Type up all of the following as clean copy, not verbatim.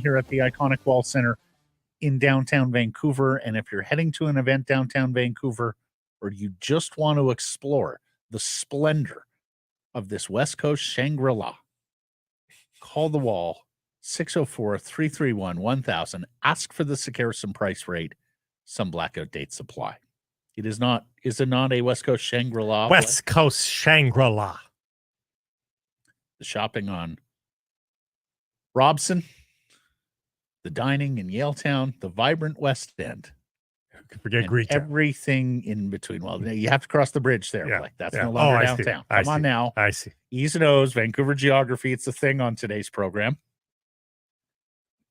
here at the iconic Wall Center in downtown Vancouver. And if you're heading to an event downtown Vancouver, or you just want to explore the splendor of this West Coast Shangri-La, call the Wall, 604-331-1000. Ask for the Sekeres Price rate. Some blackout dates apply. Is it not a West Coast Shangri-La? West Coast Shangri-La. The shopping on Robson, the dining in Yaletown, the vibrant West End. Forget Greektown. Everything in between. Well, you have to cross the bridge there. Yeah, Like that's no longer downtown. Come on now. I see. E's and O's, Vancouver geography. It's a thing on today's program.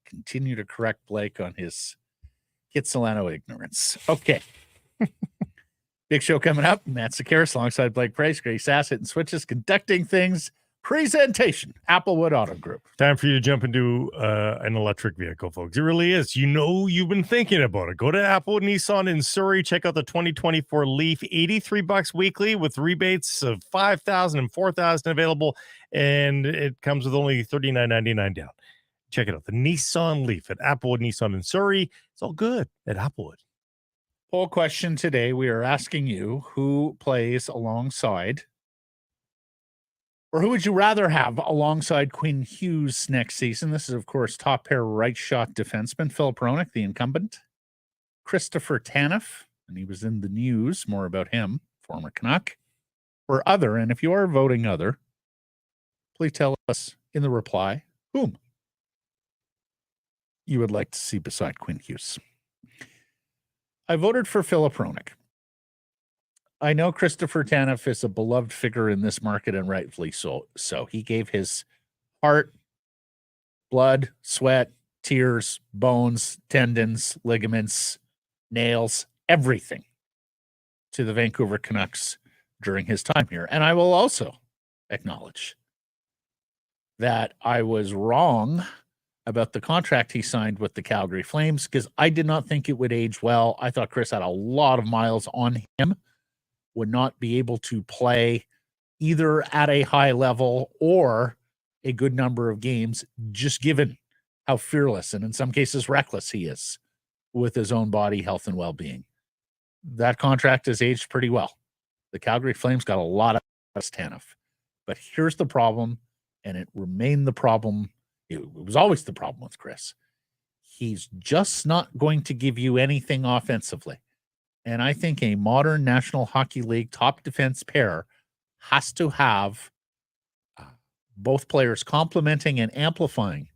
Continue to correct Blake on his Kitsilano ignorance. Okay. Big show coming up. Matt Sekeres alongside Blake Price, Grace Asset and Switches conducting things. Presentation, Applewood Auto Group. Time for you to jump into an electric vehicle, folks. It really is. You know you've been thinking about it. Go to Applewood Nissan in Surrey. Check out the 2024 Leaf. $83 weekly with rebates of $5,000 and $4,000 available. And it comes with only $39.99 down. Check it out. The Nissan Leaf at Applewood Nissan in Surrey. It's all good at Applewood. Poll question today. We are asking you who plays alongside, or who would you rather have alongside Quinn Hughes next season? This is, of course, top pair right shot defenseman Filip Hronek, the incumbent. Christopher Tanev, and he was in the news, more about him, former Canuck. Or other, and if you are voting other, please tell us in the reply whom you would like to see beside Quinn Hughes. I voted for Filip Hronek. I know Christopher Tanev is a beloved figure in this market, and rightfully so. He gave his heart, blood, sweat, tears, bones, tendons, ligaments, nails, everything to the Vancouver Canucks during his time here. And I will also acknowledge that I was wrong about the contract he signed with the Calgary Flames, because I did not think it would age well. I thought Chris had a lot of miles on him, would not be able to play either at a high level or a good number of games, just given how fearless and in some cases reckless he is with his own body, health, and well-being. That contract has aged pretty well. The Calgary Flames got a lot of Tanev. But here's the problem, and it remained the problem. It was always the problem with Chris. He's just not going to give you anything offensively. And I think a modern National Hockey League top defense pair has to have both players complementing and amplifying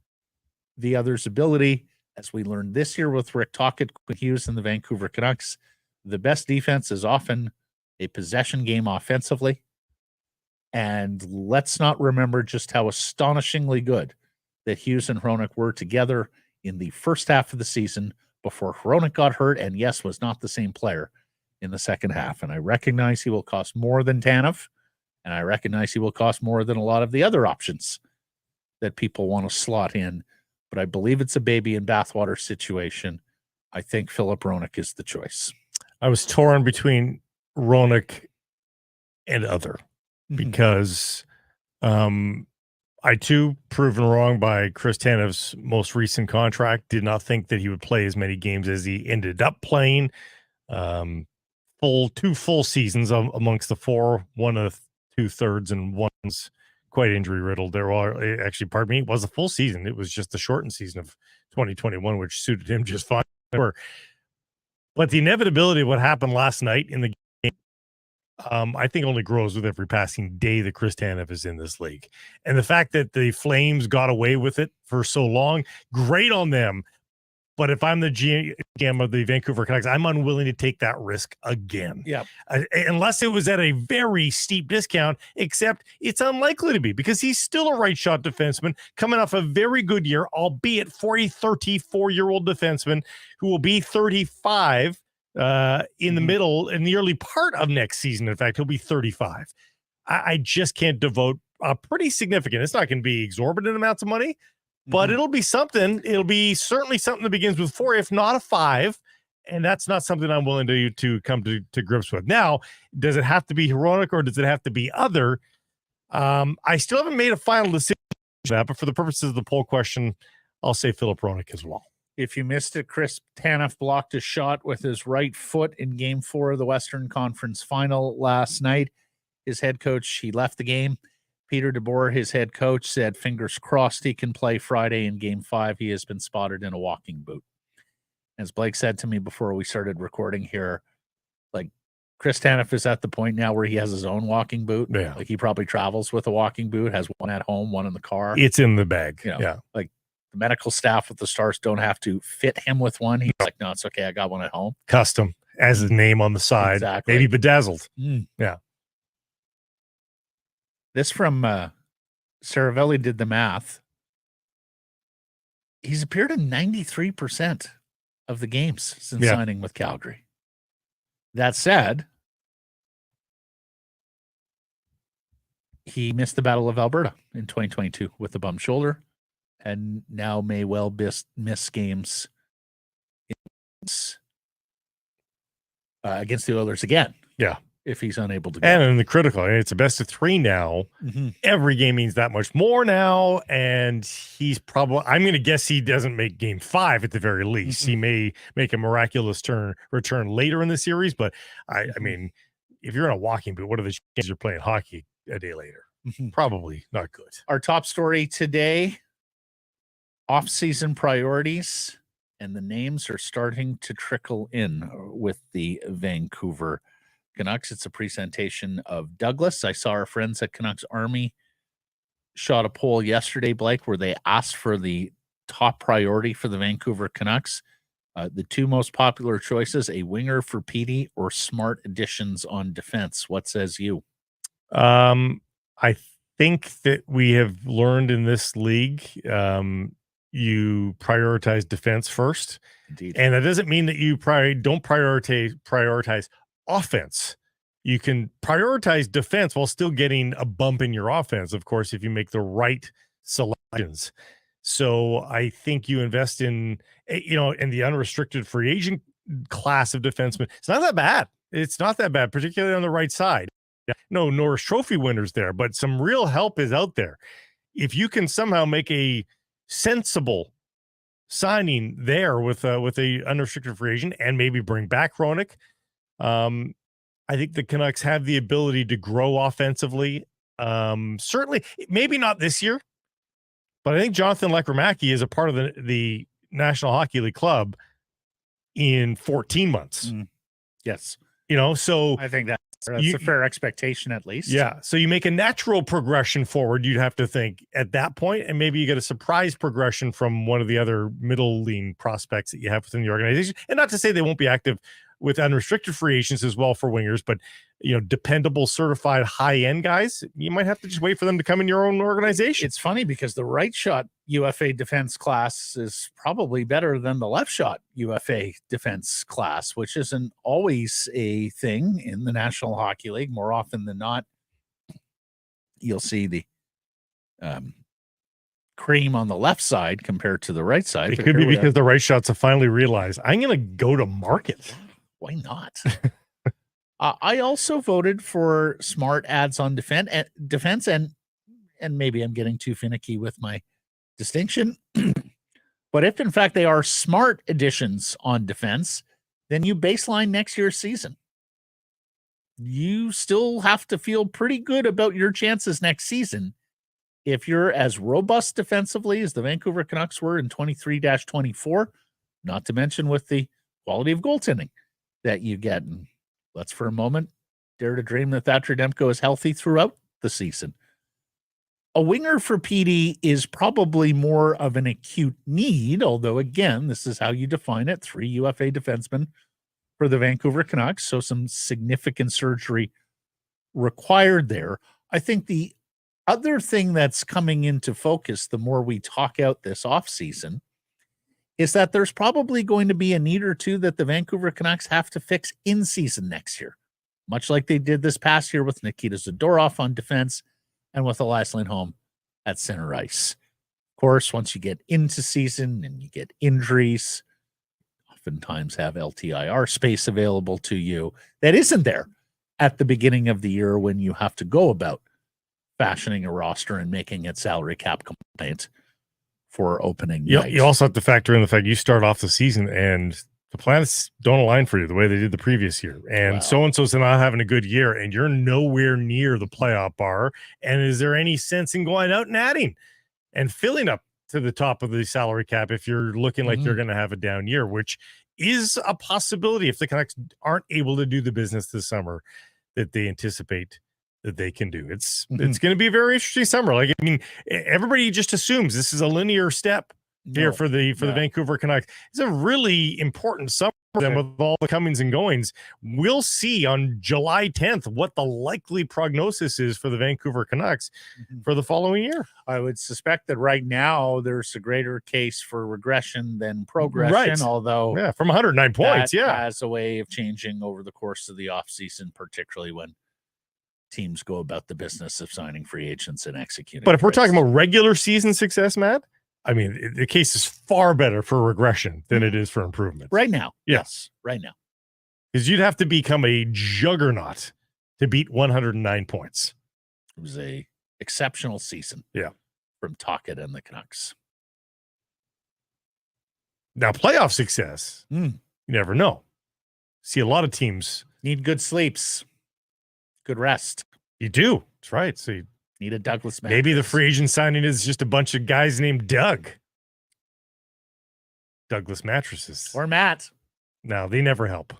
the other's ability. As we learned this year with Rick Tocchet, Quinn Hughes, and the Vancouver Canucks, the best defense is often a possession game offensively. And let's not remember just how astonishingly good that Hughes and Hronek were together in the first half of the season before Hronek got hurt and, yes, was not the same player in the second half. And I recognize he will cost more than Tanev, and I recognize he will cost more than a lot of the other options that people want to slot in. But I believe it's a baby in bathwater situation. I think Filip Hronek is the choice. I was torn between Hronek and other because I, too, proven wrong by Chris Tanev's most recent contract. Did not think that he would play as many games as he ended up playing. Two full seasons amongst the four, one of 2/3 and one's quite injury riddled. There are actually, pardon me, it was a full season. It was just the shortened season of 2021, which suited him just fine. But the inevitability of what happened last night in the game, I think only grows with every passing day that Chris Tanev is in this league. And the fact that the Flames got away with it for so long, great on them. But if I'm the GM of the Vancouver Canucks, I'm unwilling to take that risk again. Yeah. Unless it was at a very steep discount, except it's unlikely to be because he's still a right shot defenseman coming off a very good year, albeit for a 34-year-old defenseman who will be 35 in the middle, in the early part of next season. In fact, he'll be 35. I just can't devote a pretty significant, it's not going to be exorbitant amounts of money, but it'll be something. It'll be certainly something that begins with 4, if not a 5. And that's not something I'm willing to come to grips with. Now, does it have to be Hronek or does it have to be other? I still haven't made a final decision for that, but for the purposes of the poll question, I'll say Filip Hronek as well. If you missed it, Chris Tanev blocked a shot with his right foot in Game 4 of the Western Conference Final last night. His head coach, he left the game. Peter DeBoer, his head coach, said fingers crossed he can play Friday in Game 5. He has been spotted in a walking boot. As Blake said to me before we started recording here, like, Chris Tanev is at the point now where he has his own walking boot. Yeah. Like, he probably travels with a walking boot, has one at home, one in the car. It's in the bag. You know, yeah. Like, the medical staff with the Stars don't have to fit him with one. He's like, no, it's okay. I got one at home. Custom, as his name on the side. Exactly. Maybe bedazzled. Yeah. This from Saravelli did the math. He's appeared in 93% of the games since signing with Calgary. That said, he missed the Battle of Alberta in 2022 with a bum shoulder, and now may well miss games against the Oilers again. Yeah. If he's unable to go. And in the critical, it's a best of 3 now. Every game means that much more now. And he's probably, I'm going to guess he doesn't make Game 5 at the very least. He may make a miraculous return later in the series. But I mean, if you're in a walking boot, what are the chances you're playing hockey a day later? Probably not good. Our top story today, off-season priorities, and the names are starting to trickle in with the Vancouver Canucks. It's a presentation of Douglas. I saw our friends at Canucks Army shot a poll yesterday, Blake, where they asked for the top priority for the Vancouver Canucks. The 2 most popular choices, a winger for Petey or smart additions on defense. What says you? I think that we have learned in this league, you prioritize defense first. Indeed. And that doesn't mean that you don't prioritize offense. You can prioritize defense while still getting a bump in your offense, of course, if you make the right selections. So I think you invest in the unrestricted free agent class of defensemen. It's not that bad. It's not that bad, particularly on the right side. No Norris Trophy winners there, but some real help is out there. If you can somehow make a sensible signing there with a unrestricted free agent and maybe bring back Hronek, I think the Canucks have the ability to grow offensively. Certainly, maybe not this year, but I think Jonathan Lekremaki is a part of the National Hockey League club in 14 months. Yes. So I think that's a fair expectation at least. Yeah. So you make a natural progression forward, you'd have to think at that point, and maybe you get a surprise progression from one of the other middle lean prospects that you have within the organization. And not to say they won't be active with unrestricted free agents as well for wingers, but dependable, certified high-end guys, you might have to just wait for them to come in your own organization. It's funny because the right shot UFA defense class is probably better than the left shot UFA defense class, which isn't always a thing in the National Hockey League. More often than not, you'll see the cream on the left side compared to the right side. It could be because the right shots have finally realized, I'm going to go to market. Why not? I also voted for smart ads on defense, and maybe I'm getting too finicky with my distinction. But if in fact they are smart additions on defense, then you baseline next year's season. You still have to feel pretty good about your chances next season if you're as robust defensively as the Vancouver Canucks were in 23-24, not to mention with the quality of goaltending that you get. And let's for a moment dare to dream that Thatcher Demko is healthy throughout the season. A winger for PD is probably more of an acute need, although, again, this is how you define it. 3 UFA defensemen for the Vancouver Canucks, so some significant surgery required there. I think the other thing that's coming into focus the more we talk out this offseason is that there's probably going to be a need or two that the Vancouver Canucks have to fix in season next year, much like they did this past year with Nikita Zadorov on defense and with Elias Lindholm at center ice. Of course, once you get into season and you get injuries, oftentimes have LTIR space available to you that isn't there at the beginning of the year when you have to go about fashioning a roster and making it salary cap compliant for opening night. You also have to factor in the fact you start off the season and the planets don't align for you the way they did the previous year. And so-and-so's not having a good year, and you're nowhere near the playoff bar. And is there any sense in going out and adding and filling up to the top of the salary cap if you're looking like you're going to have a down year, which is a possibility if the Canucks aren't able to do the business this summer that they anticipate that they can do. It's going to be a very interesting summer. Like, I mean, everybody just assumes this is a linear step here for the Vancouver Canucks. It's a really important summer for them with all the comings and goings. We'll see on July 10th what the likely prognosis is for the Vancouver Canucks for the following year. I would suspect that right now there's a greater case for regression than progression, although from 109 points, has a way of changing over the course of the offseason, particularly when teams go about the business of signing free agents and executing. But if we're talking about regular season success, Matt, I mean, the case is far better for regression than it is for improvement. Right now. Yes. Right now. Because you'd have to become a juggernaut to beat 109 points. It was a exceptional season. From Tocchet and the Canucks. Now, playoff success, you never know. See, a lot of teams need good sleeps, good rest. You do. That's right. So you need a Douglas mattress. Maybe the free agent signing is just a bunch of guys named Doug. Douglas mattresses. Or Matt. No, they never help.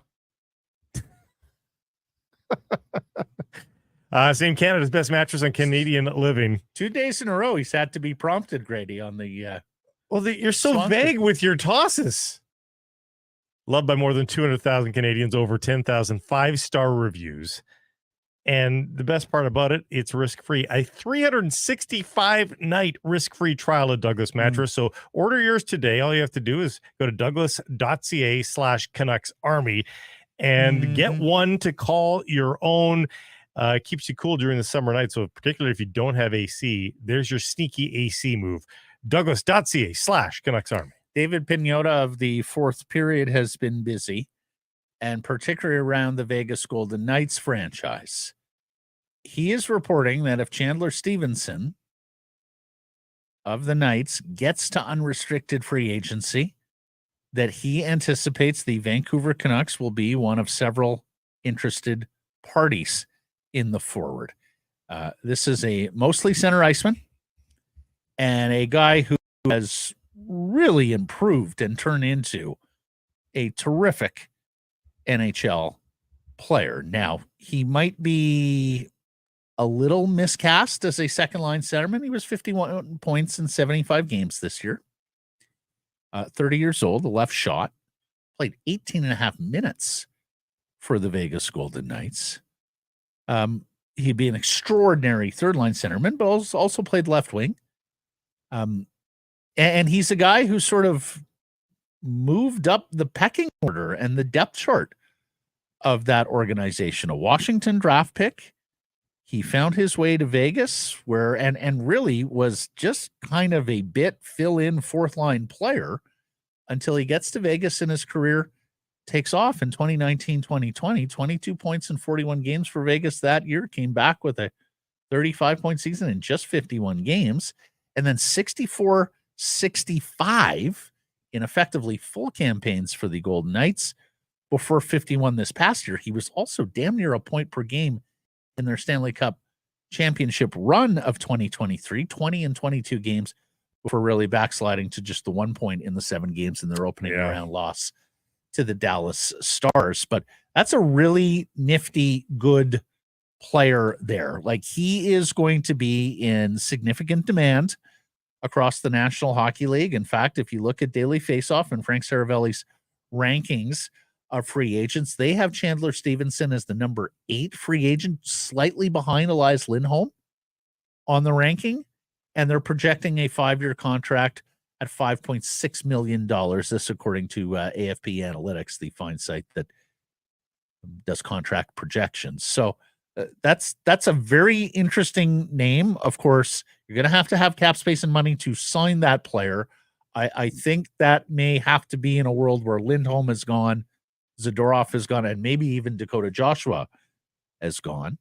Same Canada's best mattress on Canadian Living. 2 days in a row, he's had to be prompted, Grady, on the you're so vague with your tosses. Loved by more than 200,000 Canadians, over 10,000 5-star reviews. And the best part about it, it's risk-free. A 365-night risk-free trial of Douglas mattress. So order yours today. All you have to do is go to douglas.ca/Canucks Army and get one to call your own. Keeps you cool during the summer night. So particularly if you don't have AC, there's your sneaky AC move. Douglas.ca/Canucks Army. David Pagnotta of the fourth period has been busy, and particularly around the Vegas Golden Knights franchise. He is reporting that if Chandler Stevenson of the Knights gets to unrestricted free agency, that he anticipates the Vancouver Canucks will be one of several interested parties in the forward. This is a mostly center iceman and a guy who has really improved and turned into a terrific NHL player. Now, he might be a little miscast as a second-line centerman. He was 51 points in 75 games this year. 30 years old, a left shot. Played 18 and a half minutes for the Vegas Golden Knights. He'd be an extraordinary third-line centerman, but also played left wing. And he's a guy who sort of moved up the pecking order and the depth chart of that organization. A Washington draft pick. He found his way to Vegas where, and really was just kind of a bit fill-in fourth-line player until he gets to Vegas and his career takes off in 2019-2020. 22 points in 41 games for Vegas that year. Came back with a 35-point season in just 51 games. And then 64-65 in effectively full campaigns for the Golden Knights before 51 this past year. He was also damn near a point per game in their Stanley Cup championship run of 2023, 20 and 22 games before really backsliding to just the 1 point in the 7 games in their opening round loss to the Dallas Stars. But that's a really nifty, good player there. Like, he is going to be in significant demand across the National Hockey League. In fact, if you look at Daily Faceoff and Frank Saravelli's rankings of free agents, they have Chandler Stevenson as the number 8 free agent, slightly behind Elias Lindholm on the ranking. And they're projecting a 5-year contract at $5.6 million. This, according to AFP Analytics, the fine site that does contract projections. So that's a very interesting name. Of course, you're going to have cap space and money to sign that player. I think that may have to be in a world where Lindholm is gone, Zadorov is gone, and maybe even Dakota Joshua is gone.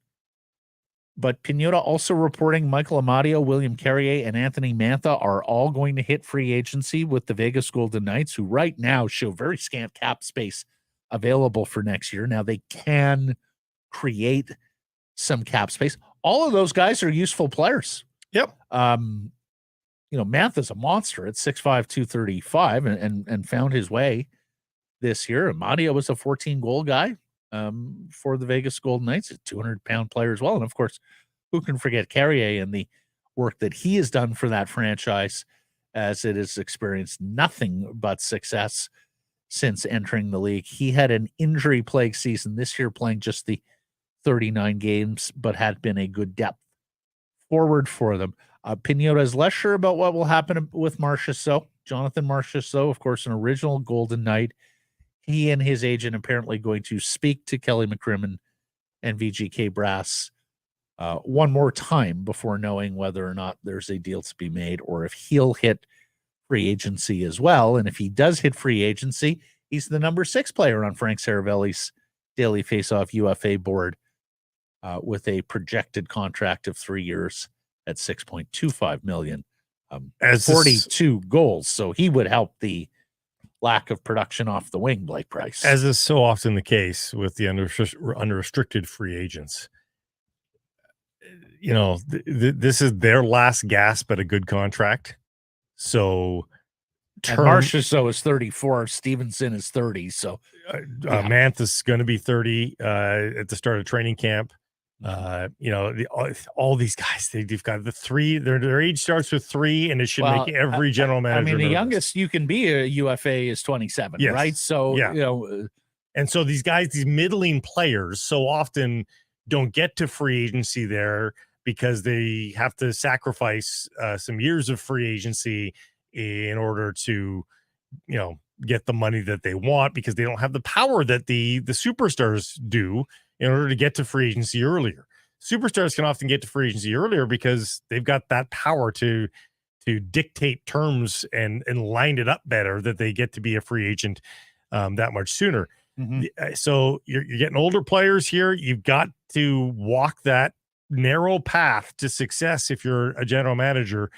But Pinota also reporting Michael Amadio, William Carrier, and Anthony Mantha are all going to hit free agency with the Vegas Golden Knights, who right now show very scant cap space available for next year. Now they can create some cap space. All of those guys are useful players. Yep. Mantha's a monster at 6'5", 235 and found his way this year. Amadio was a 14-goal guy for the Vegas Golden Knights, a 200-pound player as well. And, of course, who can forget Carrier and the work that he has done for that franchise, as it has experienced nothing but success since entering the league. He had an injury-plagued season this year, playing just the 39 games, but had been a good depth forward for them. Pinota is less sure about what will happen with Marchessault. Jonathan Marchessault, of course, an original Golden Knight. He and his agent apparently going to speak to Kelly McCrimmon and VGK Brass one more time before knowing whether or not there's a deal to be made or if he'll hit free agency as well. And if he does hit free agency, he's the number 6 player on Frank Saravelli's Daily Faceoff UFA board with a projected contract of 3 years at $6.25 million, as 42 goals. So he would help the lack of production off the wing, Blake Price. As is so often the case with the unrestricted free agents. This is their last gasp at a good contract. So Marchessault is 34. Stevenson is 30. So Mantha's going to be 30 at the start of training camp. All these guys, they've got the 3. Their age starts with 3, and it should make every general manager. I mean, the nervous. youngest you can be a UFA is 27, yes. right? So, and so these guys, these middling players, so often don't get to free agency there because they have to sacrifice some years of free agency in order to, get the money that they want, because they don't have the power that the superstars do in order to get to free agency earlier. Superstars can often get to free agency earlier because they've got that power to dictate terms and line it up better, that they get to be a free agent that much sooner. Mm-hmm. So you're getting older players here. You've got to walk that narrow path to success if you're a general manager,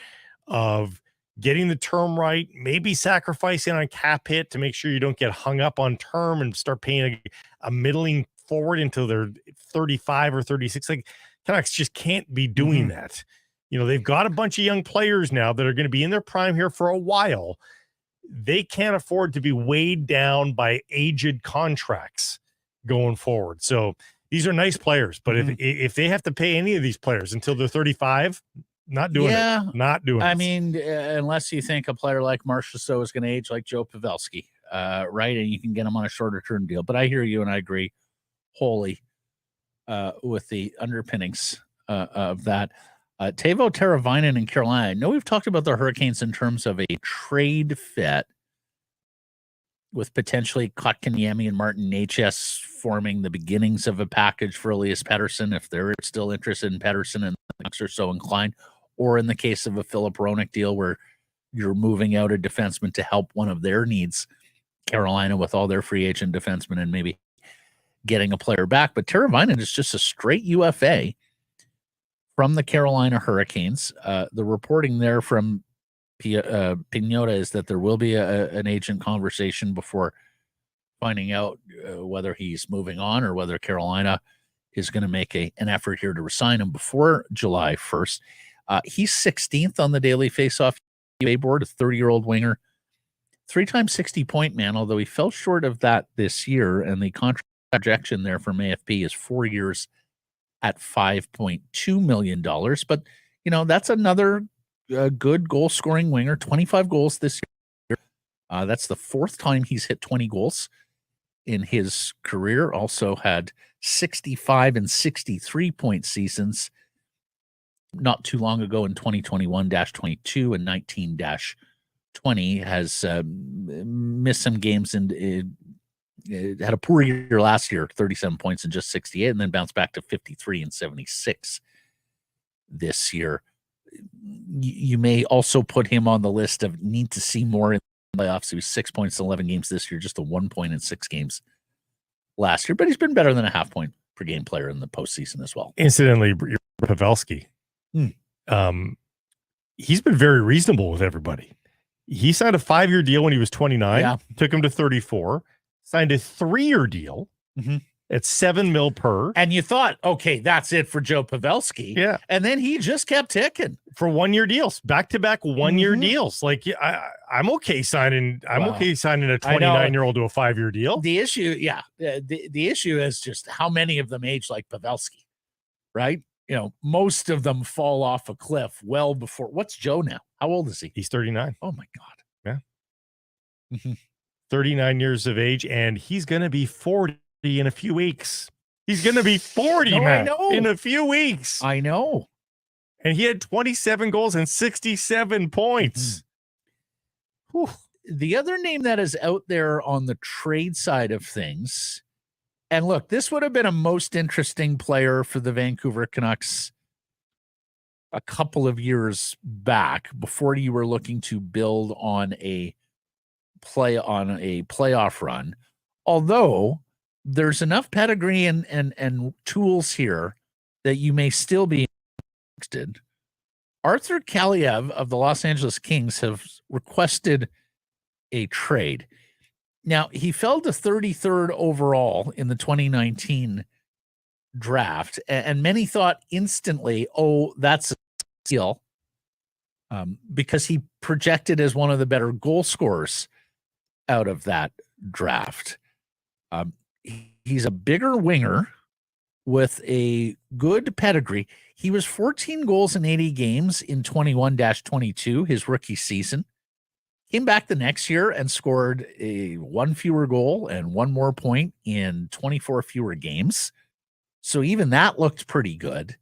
of getting the term right, maybe sacrificing on cap hit to make sure you don't get hung up on term and start paying a middling forward until they're 35 or 36. Like, Canucks just can't be doing that. They've got a bunch of young players now that are going to be in their prime here for a while. They can't afford to be weighed down by aged contracts going forward. So these are nice players, but if they have to pay any of these players until they're 35, not doing it. Not doing it. I mean, unless you think a player like Marchessault is going to age like Joe Pavelski, right? And you can get him on a shorter term deal. But I hear you, and I agree wholly with the underpinnings of that. Teuvo Teravainen in Carolina. I know we've talked about the Hurricanes in terms of a trade fit with potentially Kotkaniemi and Martin Necas forming the beginnings of a package for Elias Pettersson, if they're still interested in Pettersson and the Canucks are so inclined, or in the case of a Filip Hronek deal where you're moving out a defenseman to help one of their needs, Carolina with all their free agent defensemen, and maybe getting a player back. But Teravainen is just a straight UFA from the Carolina Hurricanes. The reporting there from Pinota is that there will be an agent conversation before finding out whether he's moving on or whether Carolina is going to make an effort here to resign him before July 1st. He's 16th on the Daily Faceoff UA board, a 30-year-old winger, 3-time 60-point man, although he fell short of that this year, and the contract projection there from AFP is 4 years at $5.2 million. But, that's another good goal-scoring winger, 25 goals this year. That's the 4th time he's hit 20 goals in his career. Also had 65 and 63-point seasons not too long ago in 2021-22 and 19-20. Has missed some games and had a poor year last year, 37 points and just 68, and then bounced back to 53 and 76 this year. You may also put him on the list of need to see more in the playoffs. He was 6 points in 11 games this year, just a 1 point in 6 games last year, but he's been better than a half point per game player in the postseason as well. Incidentally, you're Pavelski. Hmm. He's been very reasonable with everybody. He signed a 5-year deal when he was 29. Yeah. Took him to 34. Signed a 3-year deal at $7 million per. And you thought, okay, that's it for Joe Pavelski. Yeah. And then he just kept ticking for 1-year deals, back-to-back 1-year deals. Like I'm okay signing. I'm okay signing a 29-year-old to a 5-year deal. The issue, the issue is just how many of them age like Pavelski, right? You know, most of them fall off a cliff well before. What's Joe now? How old is he? He's 39. Oh my God. Yeah. 39 years of age, and he's going to be 40 in a few weeks. He's going to be 40, man, in a few weeks. I know. And he had 27 goals and 67 points. The other name that is out there on the trade side of things, and look, this would have been a most interesting player for the Vancouver Canucks a couple of years back before you were looking to build on a playoff run. Although there's enough pedigree and tools here that you may still be interested. Arthur Kaliev of the Los Angeles Kings have requested a trade. Now, he fell to 33rd overall in the 2019 draft, and many thought instantly, oh, that's a steal, because he projected as one of the better goal scorers out of that draft. He's a bigger winger with a good pedigree. He was 14 goals in 80 games in 21-22, his rookie season. Came back the next year and scored a 1 fewer goal and 1 more point in 24 fewer games. So even that looked pretty good.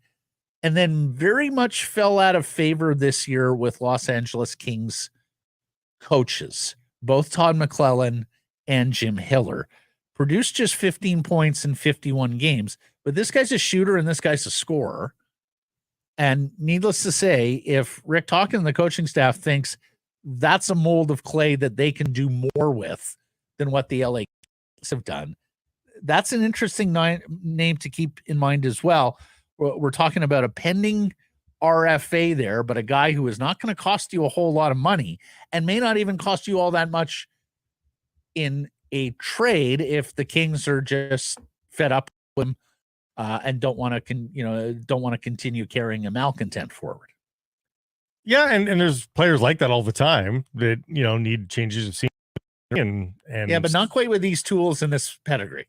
And then very much fell out of favor this year with Los Angeles Kings coaches, both Todd McClellan and Jim Hiller. Produced just 15 points in 51 games, but this guy's a shooter and this guy's a scorer. And needless to say, if Rick Tocchet and the coaching staff thinks that's a mold of clay that they can do more with than what the LA Kings have done, that's an interesting name to keep in mind as well. We're talking about a pending RFA there, but a guy who is not going to cost you a whole lot of money and may not even cost you all that much in a trade if the Kings are just fed up with him and don't want to continue carrying a malcontent forward. Yeah, and there's players like that all the time that need changes of scene and yeah, but not quite with these tools and this pedigree.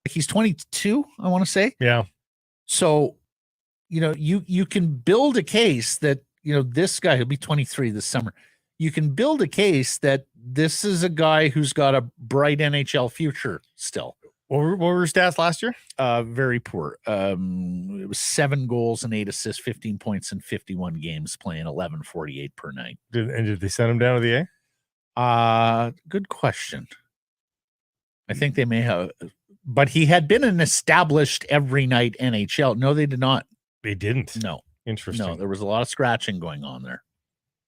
He's 22, I want to say. Yeah. So, you can build a case that this guy, he'll be 23 this summer. You can build a case that this is a guy who's got a bright NHL future still. What were his stats last year? Very poor. It was 7 goals and 8 assists, 15 points in 51 games, playing 11.48 per night. Did they send him down to the A? Good question. I think they may have, but he had been an established every night NHL. No, they did not. They didn't. No. Interesting. No, there was a lot of scratching going on there.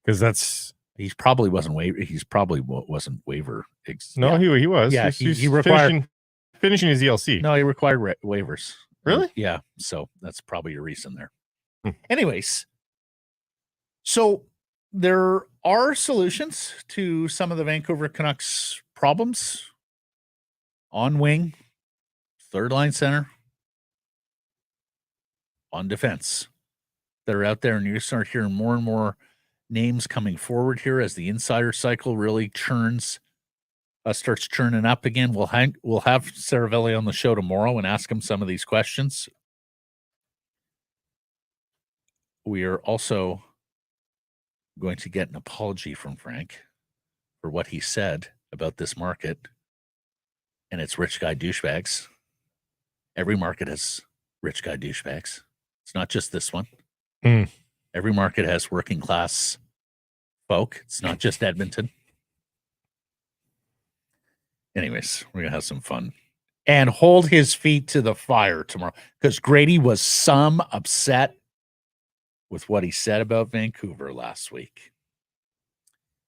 Because he probably wasn't waiver. No, he was. Yeah, he required finishing his ELC. No, he required waivers. Really? Yeah. So that's probably your reason there. Anyways, so there are solutions to some of the Vancouver Canucks problems. On wing, third line center, on defense that are out there, and you start hearing more and more names coming forward here as the insider cycle really starts churning up again. We'll have Saravelli on the show tomorrow and ask him some of these questions. We are also going to get an apology from Frank for what he said about this market and its rich guy douchebags. Every market has rich guy douchebags. It's not just this one. Every market has working class folk. It's not just Edmonton. Anyways, we're going to have some fun and hold his feet to the fire tomorrow because Grady was some upset with what he said about Vancouver last week.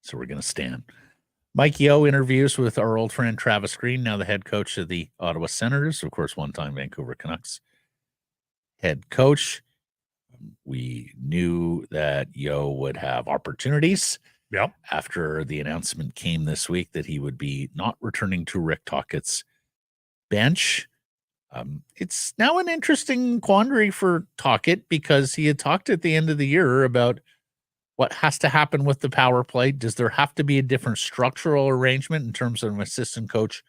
So we're going to stand. Mike Yeo interviews with our old friend Travis Green, now the head coach of the Ottawa Senators, of course, one-time Vancouver Canucks head coach. We knew that Yeo would have opportunities. Yep. After the announcement came this week that he would be not returning to Rick Tocchet's bench. It's now an interesting quandary for Tocchet because he had talked at the end of the year about what has to happen with the power play. Does there have to be a different structural arrangement in terms of an assistant coach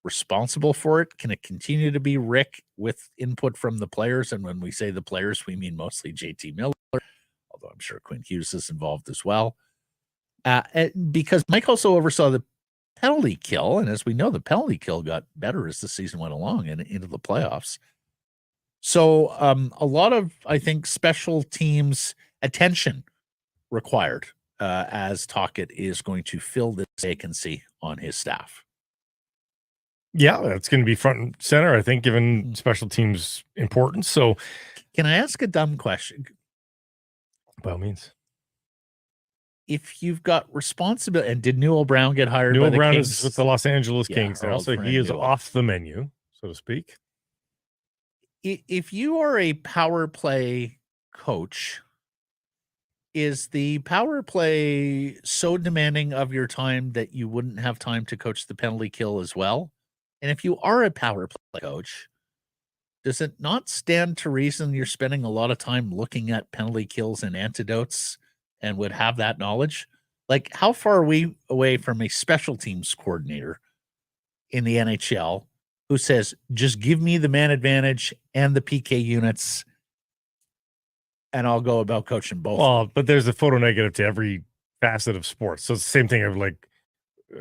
responsible for it? Can it continue to be Rick with input from the players? And when we say the players, we mean mostly JT Miller, although I'm sure Quinn Hughes is involved as well. Because Mike also oversaw the penalty kill, and as we know, the penalty kill got better as the season went along and into the playoffs. So a lot of, I think, special teams attention required as Tocchet is going to fill this vacancy on his staff. Yeah, that's going to be front and center, I think, given special teams' importance. So, can I ask a dumb question? By all means. If you've got responsibility, and did Newell Brown get hired? Newell by the Brown Kings? is with the Los Angeles Kings now, so he is off the menu, so to speak. If you are a power play coach, is the power play so demanding of your time that you wouldn't have time to coach the penalty kill as well? And if you are a power play coach, does it not stand to reason you're spending a lot of time looking at penalty kills and antidotes and would have that knowledge? Like, how far are we away from a special teams coordinator in the NHL who says, just give me the man advantage and the PK units and I'll go about coaching both? Well, but there's a photo negative to every facet of sports. So it's the same thing of like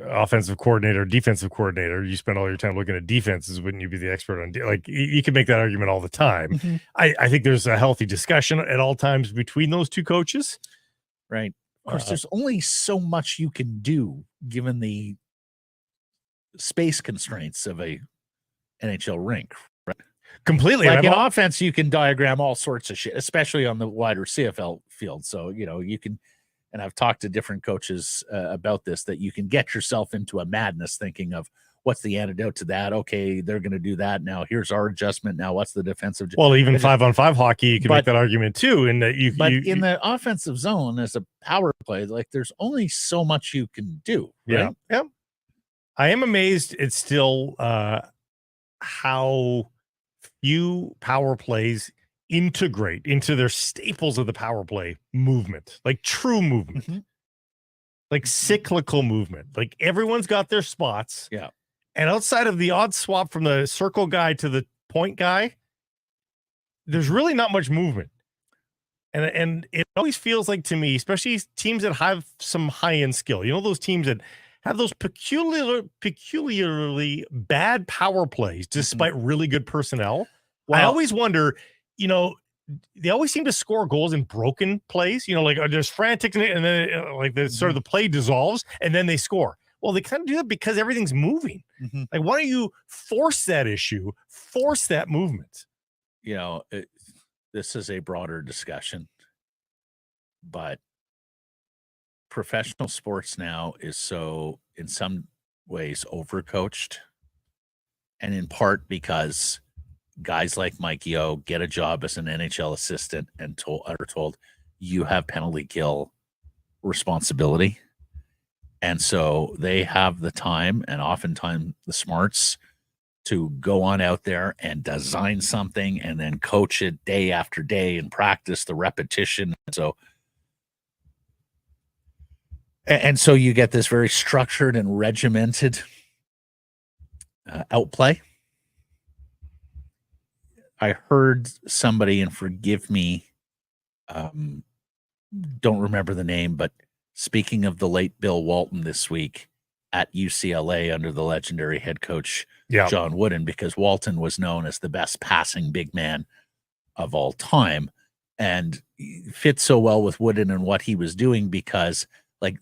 offensive coordinator, defensive coordinator. You spend all your time looking at defenses. Wouldn't you be the expert on like you can make that argument all the time. Mm-hmm. I think there's a healthy discussion at all times between those two coaches. Right. Of course, there's only so much you can do given the space constraints of a NHL rink. Right? Completely. Like in offense, you can diagram all sorts of shit, especially on the wider CFL field. So, you can, and I've talked to different coaches about this, that you can get yourself into a madness thinking of what's the antidote to that. Okay, they're going to do that. Now here's our adjustment. Now what's the defensive? Well, even 5-on-5 hockey, you can make that argument too. In that in the offensive zone as a power play, like there's only so much you can do. Right? Yeah. I am amazed it's still how few power plays integrate into their staples of the power play movement, like true movement, like cyclical movement. Like everyone's got their spots. Yeah. And outside of the odd swap from the circle guy to the point guy, there's really not much movement. And it always feels like to me, especially teams that have some high-end skill, those teams that have those peculiarly bad power plays despite really good personnel. Well, I always wonder, they always seem to score goals in broken plays, like there's frantic and then sort of the play dissolves and then they score. Well, they kind of do that because everything's moving. Mm-hmm. Like, why don't you force that issue, force that movement? This is a broader discussion, but professional sports now is so, in some ways, overcoached, and in part because guys like Mike Yeo get a job as an NHL assistant and are told you have penalty kill responsibility. And so they have the time and oftentimes the smarts to go on out there and design something and then coach it day after day and practice the repetition. And so you get this very structured and regimented outplay. I heard somebody, and forgive me, don't remember the name, but speaking of the late Bill Walton this week at UCLA under the legendary head coach John Wooden, because Walton was known as the best passing big man of all time and fit so well with Wooden and what he was doing because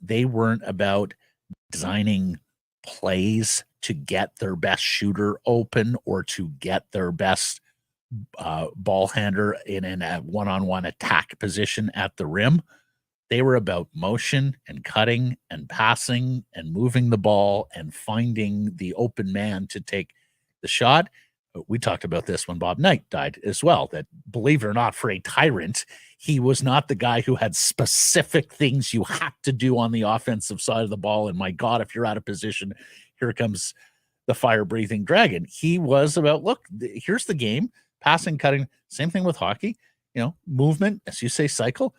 they weren't about designing plays to get their best shooter open or to get their best ball handler in a one-on-one attack position at the rim. They were about motion and cutting and passing and moving the ball and finding the open man to take the shot. We talked about this when Bob Knight died as well, that believe it or not, for a tyrant, he was not the guy who had specific things you had to do on the offensive side of the ball. And my God, if you're out of position, here comes the fire-breathing dragon. He was about, look, here's the game, passing, cutting, same thing with hockey, movement, as you say, cycle.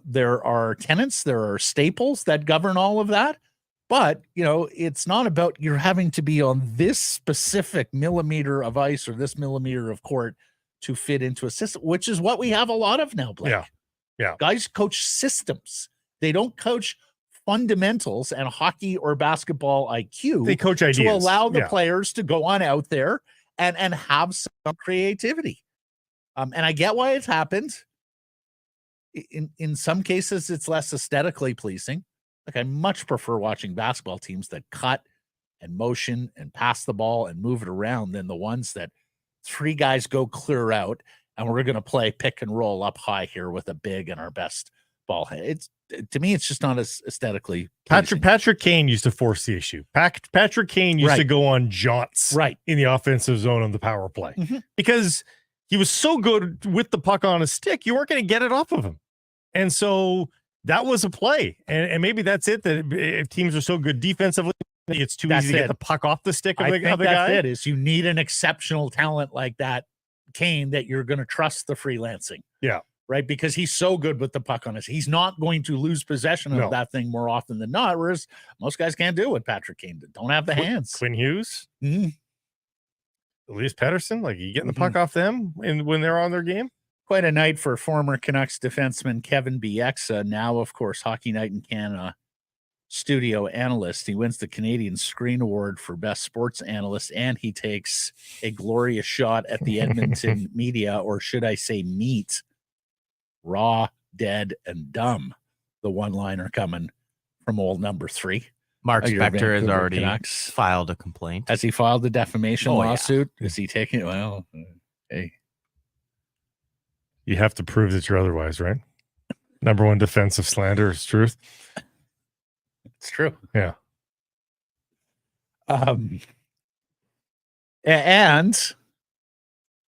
There are tenets, there are staples that govern all of that. But, it's not about you're having to be on this specific millimeter of ice or this millimeter of court to fit into a system, which is what we have a lot of now, Blake. Yeah. Guys coach systems. They don't coach fundamentals and hockey or basketball IQ. They coach ideas. To allow the players to go on out there and have some creativity. And I get why it's happened. In some cases, it's less aesthetically pleasing. Like, I much prefer watching basketball teams that cut and motion and pass the ball and move it around than the ones that three guys go clear out and we're going to play pick and roll up high here with a big and our best ball. To me, it's just not as aesthetically pleasing. Patrick Kane used to force the issue. Patrick Kane used to go on jaunts in the offensive zone on the power play because he was so good with the puck on his stick, you weren't going to get it off of him. And so that was a play. And maybe that's it, that if teams are so good defensively, it's too easy to get the puck off the stick of the guy. That's it, is you need an exceptional talent like that, Kane, that you're going to trust the freelancing. Yeah. Right? Because he's so good with the puck on his. He's not going to lose possession of that thing more often than not, whereas most guys can't do what Patrick Kane did. Don't have the hands. Quinn Hughes? Mm-hmm. Elias Pettersson? Like, you getting the puck off them when they're on their game? Quite a night for former Canucks defenseman Kevin Bieksa, now, of course, Hockey Night in Canada studio analyst. He wins the Canadian Screen Award for Best Sports Analyst, and he takes a glorious shot at the Edmonton media, or should I say meat. Raw, dead, and dumb. The one-liner coming from old number 3. Mark Spector has already filed a complaint. Has he filed the defamation lawsuit? Yeah. Is he taking it? Well, hey. You have to prove that you're otherwise, right? Number one defensive slander is truth. It's true. Yeah. And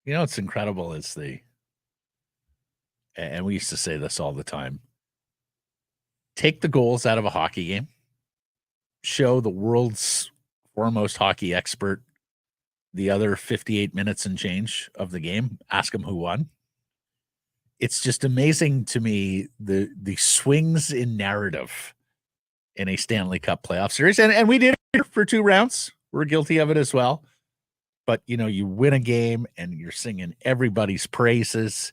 what's incredible is and we used to say this all the time, take the goals out of a hockey game, show the world's foremost hockey expert the other 58 minutes and change of the game, ask him who won. It's just amazing to me the swings in narrative in a Stanley Cup playoff series. And we did it for 2 rounds. We're guilty of it as well. But, you win a game and you're singing everybody's praises.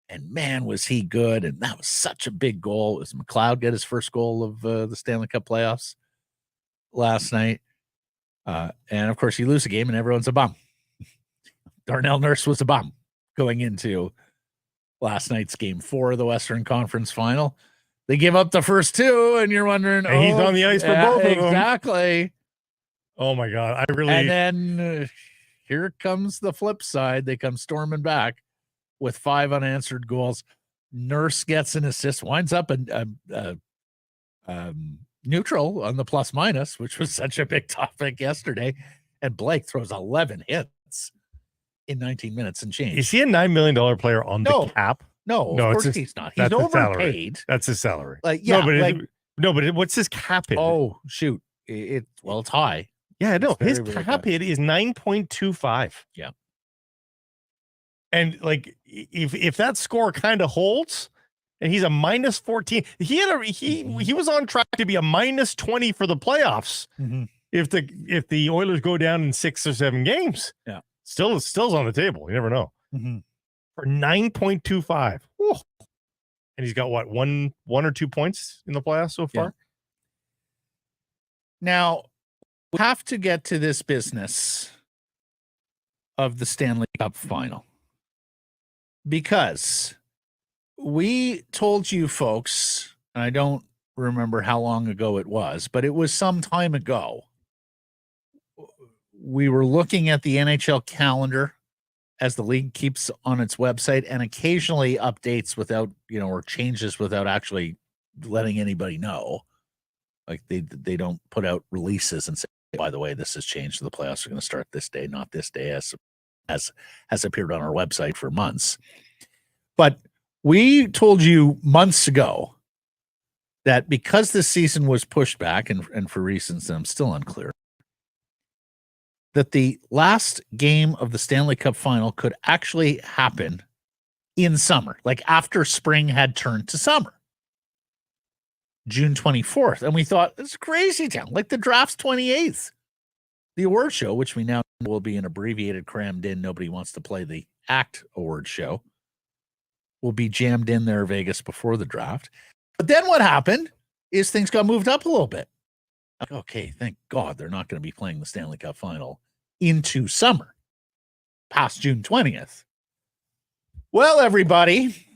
And, man, was he good. And that was such a big goal. It was McLeod get his first goal of the Stanley Cup playoffs last night. And, of course, you lose a game and everyone's a bum. Darnell Nurse was a bum going into last night's game 4 of the Western Conference Final. They give up the first 2, and you're wondering, and he's on the ice for both of them. Exactly. Oh, my God. And then here comes the flip side. They come storming back with 5 unanswered goals. Nurse gets an assist, winds up neutral on the plus-minus, which was such a big topic yesterday. And Blake throws 11 hits in 19 minutes and change. Is he a $9 million player on the cap? No, of course he's not. He's overpaid. That's his salary. But what's his cap hit? Oh, shoot. It's high. Yeah, no, his cap hit is 9.25. Yeah. And if that score kind of holds, and he's a minus 14, he was on track to be a minus 20 for the playoffs. Mm-hmm. If the Oilers go down in 6 or 7 games. Yeah. Still's on the table. You never know. Mm-hmm. For 9.25. Whoa. And he's got what, one or 2 points in the playoffs so far? Yeah. Now, we have to get to this business of the Stanley Cup final, because we told you folks, and I don't remember how long ago it was, but it was some time ago. We were looking at the NHL calendar as the league keeps on its website, and occasionally updates without, or changes without actually letting anybody know. Like they don't put out releases and say, by the way, this has changed. The playoffs are going to start this day, not this day, as has appeared on our website for months. But we told you months ago that because this season was pushed back, and for reasons that I'm still unclear, that the last game of the Stanley Cup final could actually happen in summer, like after spring had turned to summer, June 24th. And we thought, it's crazy town. Like the draft's 28th. The award show, which we now know will be an abbreviated, crammed in, nobody wants to play the ACT award show, will be jammed in there, Vegas, before the draft. But then what happened is things got moved up a little bit. Okay, thank God they're not going to be playing the Stanley Cup final into summer, past June 20th. Well, everybody,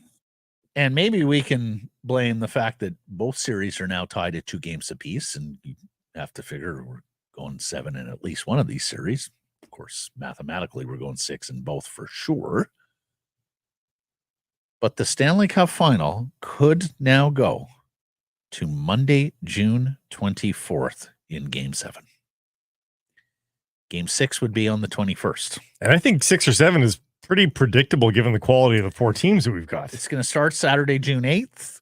and maybe we can blame the fact that both series are now tied at 2 games apiece, and you have to figure we're going 7 in at least one of these series. Of course, mathematically, we're going 6 in both for sure. But the Stanley Cup final could now go to Monday, June 24th in Game 7. Game 6 would be on the 21st. And I think 6 or 7 is pretty predictable given the quality of the 4 teams that we've got. It's going to start Saturday, June 8th.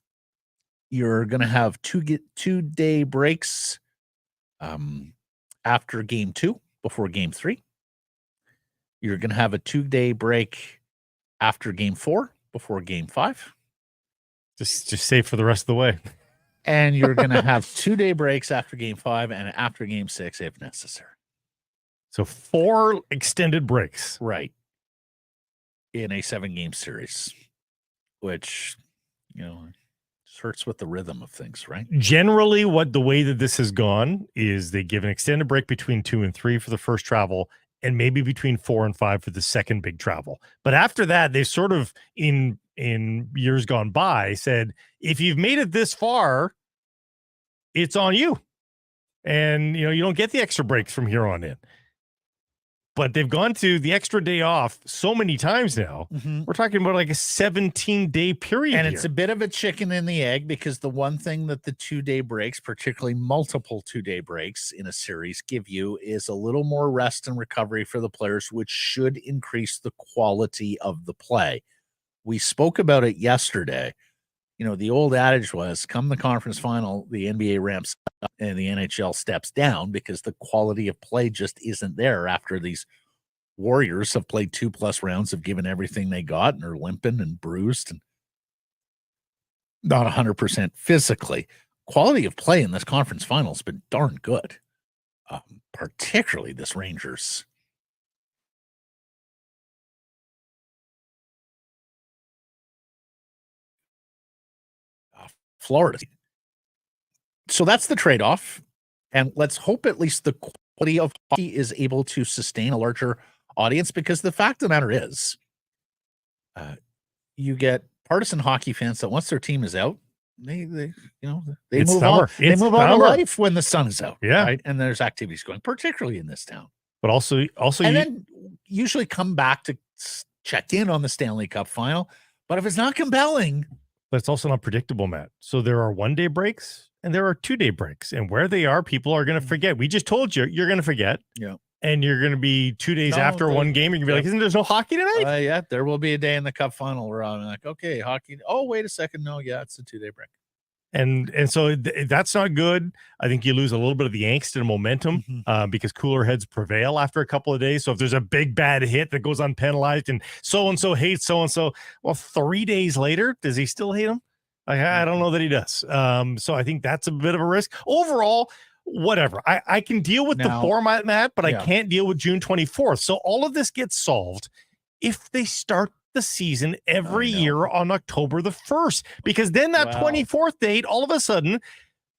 You're going to have 2-day breaks after Game 2, before Game 3. You're going to have a 2-day break after Game 4, before Game 5. Just safe for the rest of the way. And you're going to have 2-day breaks after Game 5 and after Game 6 if necessary. So 4 extended breaks. Right. In a 7-game series, which, hurts with the rhythm of things, right? Generally, the way that this has gone is they give an extended break between 2 and 3 for the first travel, and maybe between 4 and 5 for the second big travel. But after that, they sort of, in years gone by, said, if you've made it this far, it's on you. And, you don't get the extra breaks from here on in. But they've gone to the extra day off so many times now. Mm-hmm. We're talking about like a 17-day period. And it's a bit of a chicken and the egg, because the one thing that the 2-day breaks, particularly multiple 2-day breaks in a series, give you is a little more rest and recovery for the players, which should increase the quality of the play. We spoke about it yesterday. The old adage was, come the conference final, the NBA ramps up and the NHL steps down, because the quality of play just isn't there after these Warriors have played 2+ rounds, have given everything they got, and are limping and bruised and not 100% physically. Quality of play in this conference final has been darn good, particularly this Rangers. Florida. So that's the trade-off. And let's hope at least the quality of hockey is able to sustain a larger audience, because the fact of the matter is, you get partisan hockey fans that once their team is out, they move on. They move on to life when the sun is out. Yeah. Right. And there's activities going, particularly in this town. But also, then usually come back to check in on the Stanley Cup final. But if it's not compelling, but it's also not predictable, Matt. So there are 1-day breaks and there are 2-day breaks, and where they are, people are going to forget. We just told you, you're going to forget. Yeah. And you're going to be 2 days after one game. You're going to be like, isn't there no hockey tonight? Yeah, there will be a day in the Cup final where I'm like, okay, hockey. Oh, wait a second. No, yeah, it's a 2-day break. And so that's not good. I think you lose a little bit of the angst and momentum because cooler heads prevail after a couple of days. So if there's a big bad hit that goes unpenalized and so-and-so hates so-and-so, well, 3 days later, does he still hate him? I don't know that he does. So I think that's a bit of a risk. Overall, whatever. I can deal with the format, Matt, but I can't deal with June 24th. So all of this gets solved if they start the season every year on October the 1st, because then that 24th date all of a sudden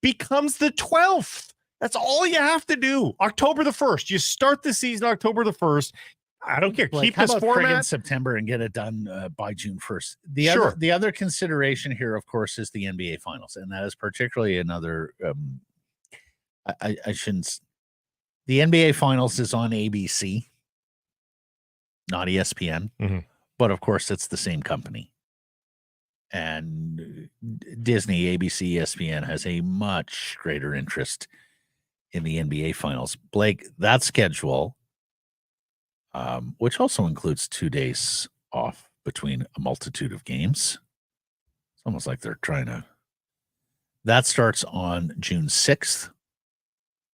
becomes the 12th. That's all you have to do. October the 1st. You start the season October the 1st. I don't care. Keep this format in September and get it done by June 1st. The other consideration here, of course, is the NBA Finals, and that is particularly another. I shouldn't. The NBA Finals is on ABC, not ESPN. Mm-hmm. But of course, it's the same company. And Disney, ABC, ESPN has a much greater interest in the NBA Finals. Blake, that schedule which also includes 2 days off between a multitude of games. It's almost like they're trying to. That starts on June 6th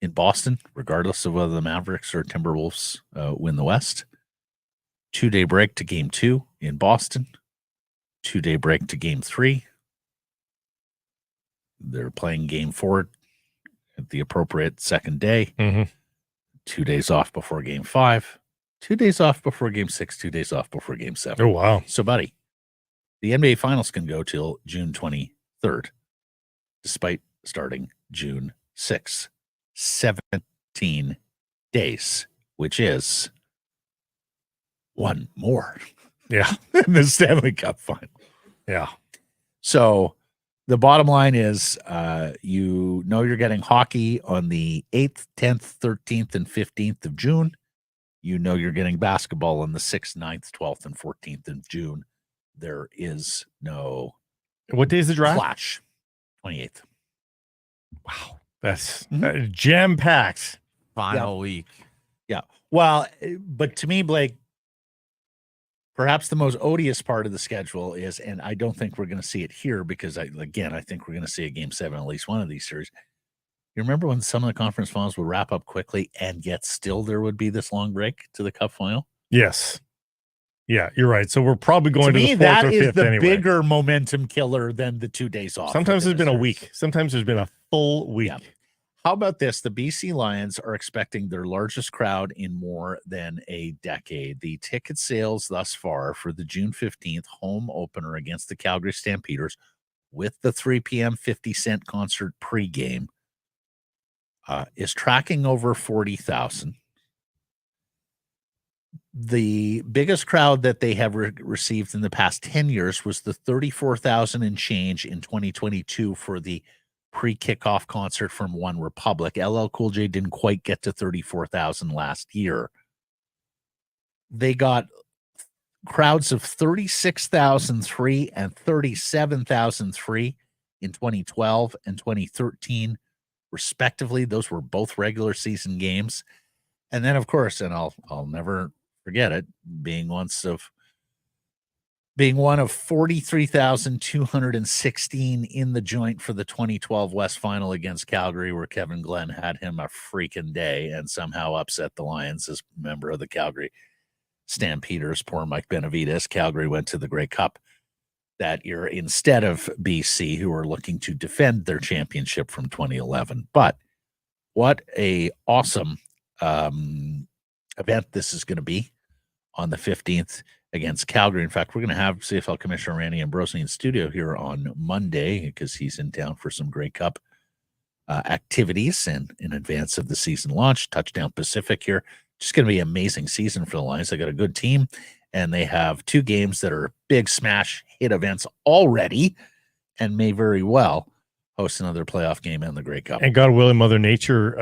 in Boston, regardless of whether the Mavericks or Timberwolves win the West. 2-day break to Game 2 in Boston. 2-day break to Game 3. They're playing Game 4 at the appropriate second day. 2 days off before Game 5. 2 days off before Game 6. 2 days off before Game 7. Oh, wow. So, buddy, the NBA Finals can go till June 23rd, despite starting June 6th. 17 days, which is one more. Yeah. In the Stanley Cup final. Yeah. So the bottom line is you're getting hockey on the 8th, 10th, 13th, and 15th of June. You're getting basketball on the 6th, 9th, 12th, and 14th of June. There is no. What day is the draft? Flash. 28th. Wow. That's jam-packed. Final week. Yeah. Well, but to me, Blake, perhaps the most odious part of the schedule is, and I don't think we're going to see it here because, I think we're going to see a Game 7, at least one of these series. You remember when some of the conference finals would wrap up quickly and yet still there would be this long break to the Cup final? Yes. Yeah, you're right. So we're probably going to me, the 4th or 5th that is the anyway. bigger momentum killer than the 2 days off. Sometimes there's been a week. Sometimes there's been a full week. Yeah. How about this? The BC Lions are expecting their largest crowd in more than a decade. The ticket sales thus far for the June 15th home opener against the Calgary Stampeders with the 3 p.m. 50-cent concert pregame is tracking over 40,000. The biggest crowd that they have received in the past 10 years was the 34,000 and change in 2022 for the pre-kickoff concert from One Republic. LL Cool J didn't quite get to 34,000 last year. They got crowds of 36,003 and 37,003 in 2012 and 2013, respectively. Those were both regular season games. And then, of course, and I'll never forget it, being one of 43,216 in the joint for the 2012 West Final against Calgary, where Kevin Glenn had him a freaking day and somehow upset the Lions as member of the Calgary Stampeders. Poor Mike Benavides. Calgary went to the Grey Cup that year instead of BC, who are looking to defend their championship from 2011. But what a awesome event this is going to be on the 15th against Calgary. In fact, we're going to have CFL Commissioner Randy Ambrosi in studio here on Monday because he's in town for some Grey Cup activities and in advance of the season launch. Touchdown Pacific here. Just going to be an amazing season for the Lions. They got a good team, and they have 2 games that are big smash hit events already and may very well host another playoff game in the Grey Cup. And God willing, Mother Nature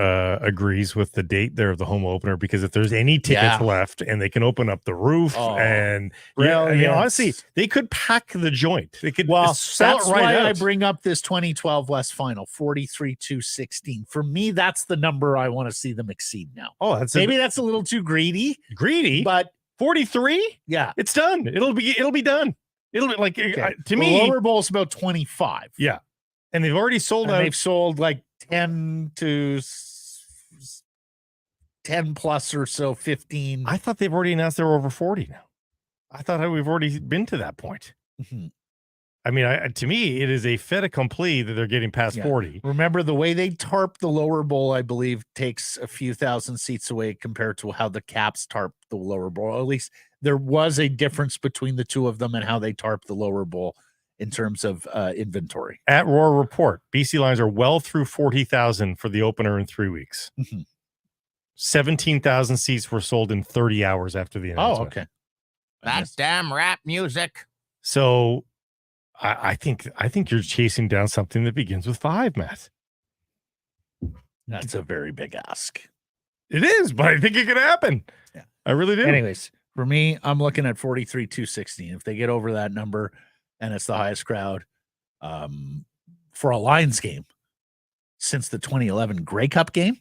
agrees with the date there of the home opener, because if there's any tickets left and they can open up the roof and honestly, they could pack the joint. They could sell that's it right why out. I bring up this 2012 West Final, 43-216. For me, that's the number I want to see them exceed now. Oh, maybe that's a little too greedy. But 43? Yeah. It's done. It'll be done. It'll be like to me, the lower bowl is about 25. Yeah. And they've already sold out. They've sold like 10 to 10 plus or so, 15. I thought they've already announced they're over 40 now. I thought we've already been to that point. Mm-hmm. I mean, to me, it is a fait accompli that they're getting past 40. Remember, the way they tarp the lower bowl, I believe, takes a few thousand seats away compared to how the Caps tarp the lower bowl. At least there was a difference between the two of them and how they tarp the lower bowl in terms of inventory. At Roar Report, BC Lions are well through 40,000 for the opener in 3 weeks. 17,000 seats were sold in 30 hours after the announcement. Oh, okay. That damn rap music. So I think you're chasing down something that begins with 5, Matt. That's a very big ask. It is, but I think it could happen. Yeah. I really do. Anyways, for me, I'm looking at 43-216. If they get over that number, and it's the highest crowd for a Lions game since the 2011 Grey Cup game,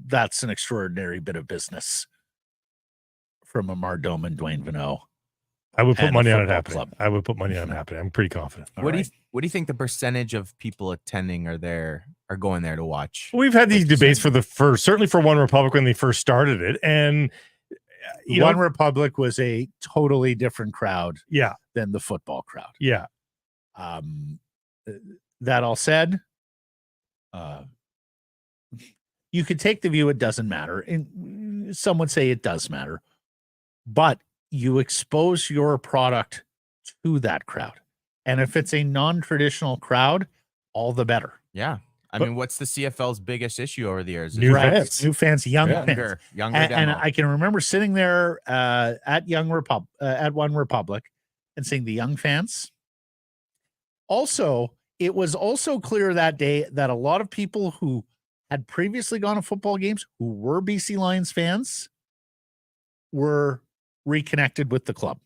that's an extraordinary bit of business from Amar Dome and Dwayne Vanneau. I would put and money the on it football happening. club. I would put money on it happening. I'm pretty confident. What do you think the percentage of people attending are going there to watch? We've had these debates certainly for One Republic when they first started it, and One Republic was a totally different crowd, than the football crowd. Yeah. That all said, you could take the view it doesn't matter, and some would say it does matter, but you expose your product to that crowd. And if it's a non-traditional crowd, all the better. Yeah. I mean, what's the CFL's biggest issue over the years? New fans, younger fans. And I can remember sitting there at One Republic and seeing the young fans. Also, it was also clear that day that a lot of people who had previously gone to football games, who were BC Lions fans, were reconnected with the club.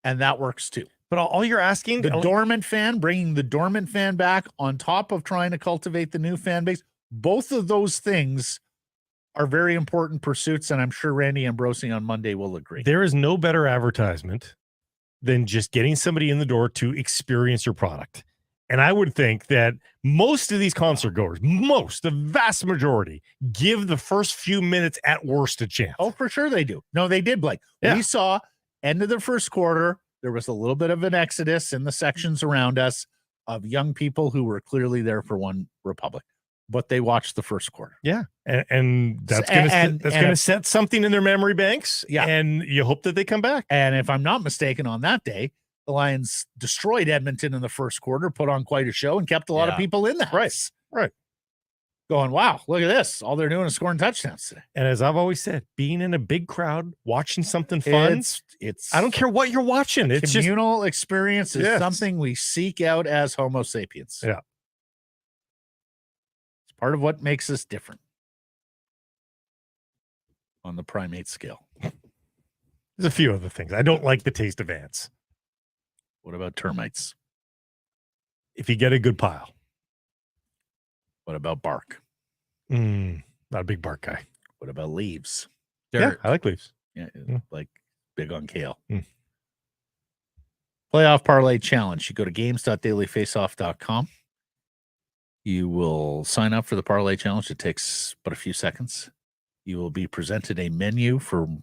And that works too. But all you're asking, bringing the dormant fan back on top of trying to cultivate the new fan base, both of those things are very important pursuits. And I'm sure Randy Ambrosi on Monday will agree. There is no better advertisement than just getting somebody in the door to experience your product. And I would think that most of these concert goers, the vast majority, give the first few minutes at worst a chance. Oh, for sure they do. No, they did, Blake. Yeah. We saw end of the first quarter, there was a little bit of an exodus in the sections around us of young people who were clearly there for One Republic, but they watched the first quarter. Yeah. And that's going to set something in their memory banks. Yeah. And you hope that they come back. And if I'm not mistaken, on that day, the Lions destroyed Edmonton in the first quarter, put on quite a show, and kept a lot of people in that. Right. Going, wow, look at this. All they're doing is scoring touchdowns today. And as I've always said, being in a big crowd, watching something fun, it's I don't care what you're watching. It's communal experience is something we seek out as Homo sapiens. Yeah. It's part of what makes us different on the primate scale. There's a few other things. I don't like the taste of ants. What about termites? If you get a good pile. What about bark? Not a big bark guy. What about leaves? Dirt. Yeah, I like leaves. Yeah, like big on kale. Playoff Parlay Challenge. You go to games.dailyfaceoff.com. You will sign up for the Parlay Challenge. It takes but a few seconds. You will be presented a menu from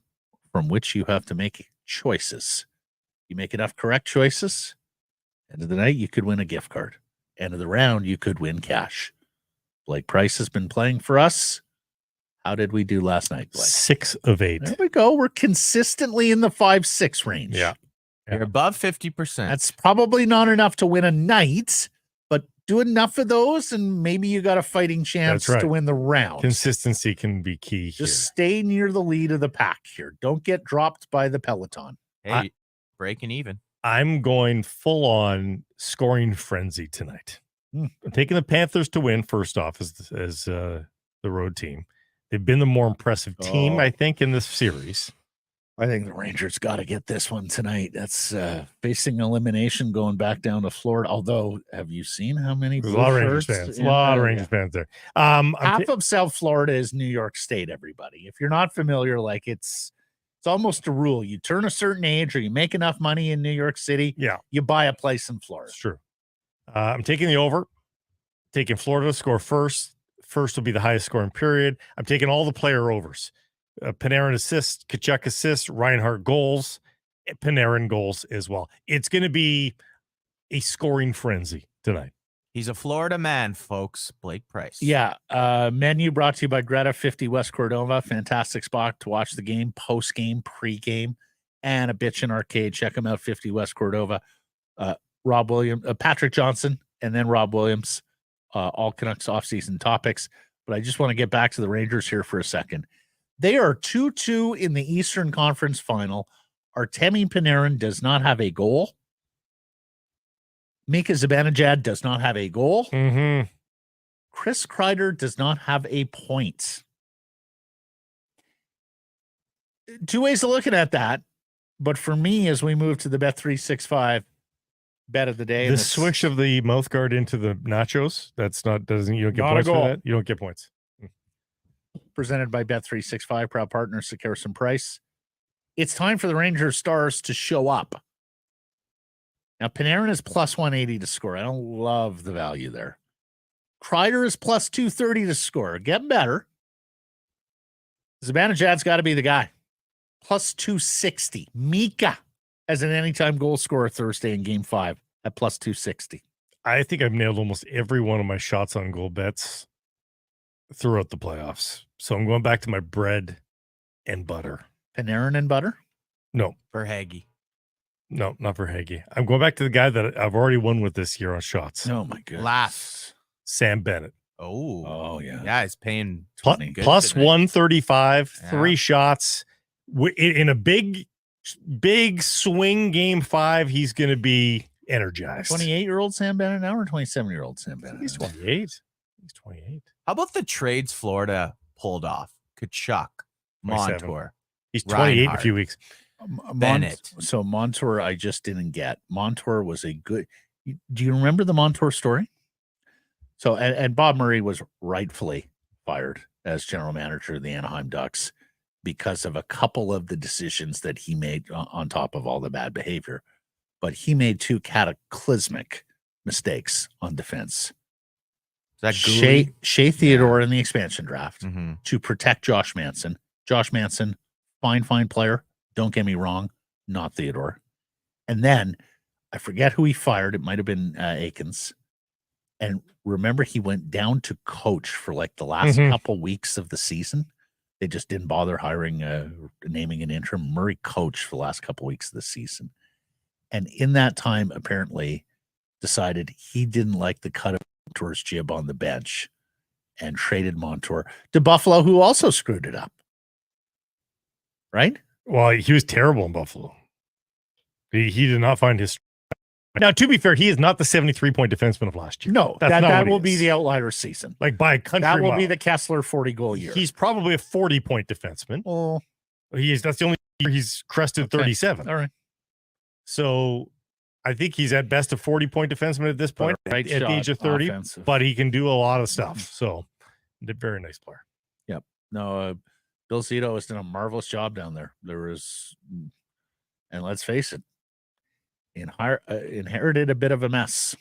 which you have to make choices. You make enough correct choices, end of the night, you could win a gift card. End of the round, you could win cash. Blake Price has been playing for us. How did we do last night, Blake? 6 of 8. There we go. We're consistently in the 5-6 range. Yeah. You're above 50%. That's probably not enough to win a night, but do enough of those, and maybe you got a fighting chance to win the round. Consistency can be key here. Just stay near the lead of the pack here. Don't get dropped by the peloton. Hey, breaking even. I'm going full on scoring frenzy tonight. I'm taking the Panthers to win first off as the road team. They've been the more impressive team, I think, in this series. I think the Rangers got to get this one tonight. That's facing elimination going back down to Florida. Although, have you seen how many There's a lot of Rangers fans? A lot of Rangers fans there. Half of South Florida is New York State, everybody. If you're not familiar, like it's almost a rule. You turn a certain age or you make enough money in New York City, you buy a place in Florida. It's true. I'm taking the over. Taking Florida to score first. First will be the highest scoring period. I'm taking all the player overs. Panarin assists, Tkachuk assists, Reinhart goals, Panarin goals as well. It's going to be a scoring frenzy tonight. He's a Florida man, folks. Blake Price. Yeah. Menu brought to you by Greta 50 West Cordova. Fantastic spot to watch the game, post-game, pre-game, and a bitchin' arcade. Check them out, 50 West Cordova. Rob Williams, Patrick Johnston, and then Rob Williams. All Canucks offseason topics. But I just want to get back to the Rangers here for a second. They are 2-2 in the Eastern Conference Final. Artemi Panarin does not have a goal. Mika Zibanejad does not have a goal. Chris Kreider does not have a point. Two ways of looking at that. But for me, as we move to the Bet365 bet of the day, the swish of the mouth guard into the nachos, you don't get points for that. You don't get points. Presented by Bet365, proud partner Sekeres Price. It's time for the Rangers stars to show up. Now, Panarin is plus 180 to score. I don't love the value there. Kreider is plus 230 to score. Get better. Zibanejad's got to be the guy. Plus 260. Mika as an anytime goal scorer Thursday in Game 5 at plus 260. I think I've nailed almost every one of my shots on goal bets throughout the playoffs. So I'm going back to my bread and butter. Panarin and butter? No. For Hagee. No, not for Hagee. I'm going back to the guy that I've already won with this year on shots. Oh, my goodness. Last. Sam Bennett. Oh, yeah. Yeah, he's paying Plus 135, Yeah. 3 shots. In a big swing Game 5, he's going to be energized. 28-year-old Sam Bennett now or 27-year-old Sam Bennett? He's 28. He's 28. How about the trades Florida pulled off? Kachuk, 27. Montour. He's 28 in a Reinhart. few weeks. Bennett. So Montour, I just didn't get. Montour was a good. Do you remember the Montour story? So, and Bob Murray was rightfully fired as general manager of the Anaheim Ducks because of a couple of the decisions that he made on top of all the bad behavior. But he made 2 cataclysmic mistakes on defense. Is that Shea Theodore in the expansion draft Mm-hmm. to protect Josh Manson. Josh Manson, fine player. Don't get me wrong, not Theodore. And then I forget who he fired. It might have been Akins. And remember, he went down to coach for like the last couple weeks of the season. They just didn't bother naming an interim. Murray coached for the last couple weeks of the season. And in that time, apparently decided he didn't like the cut of Montour's jib on the bench and traded Montour to Buffalo, who also screwed it up. Right? Well, he was terrible in Buffalo. He did not find his. Now, to be fair, he is not the 73-point defenseman of last year. No, That's not that what he will be is. the outlier season. Like by a country That will mile. be the Kessler 40-goal year. He's probably a 40-point defenseman. Oh, That's the only year he's crested 37. all right. So I think he's at best a 40-point defenseman at this point Right at the age of 30, offensive. but he can do a lot of stuff. So, very nice player. No, Bill Zito has done a marvelous job down there. There was, and let's face it, inherited a bit of a mess.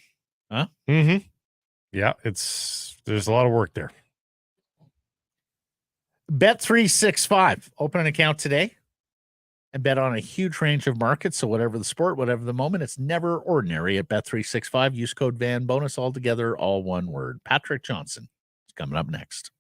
Mm-hmm. Yeah, there's a lot of work there. Bet365. Open an account today and bet on a huge range of markets. So whatever the sport, whatever the moment, it's never ordinary at Bet365. Use code VAN bonus all together, all one word. Patrick Johnston is coming up next.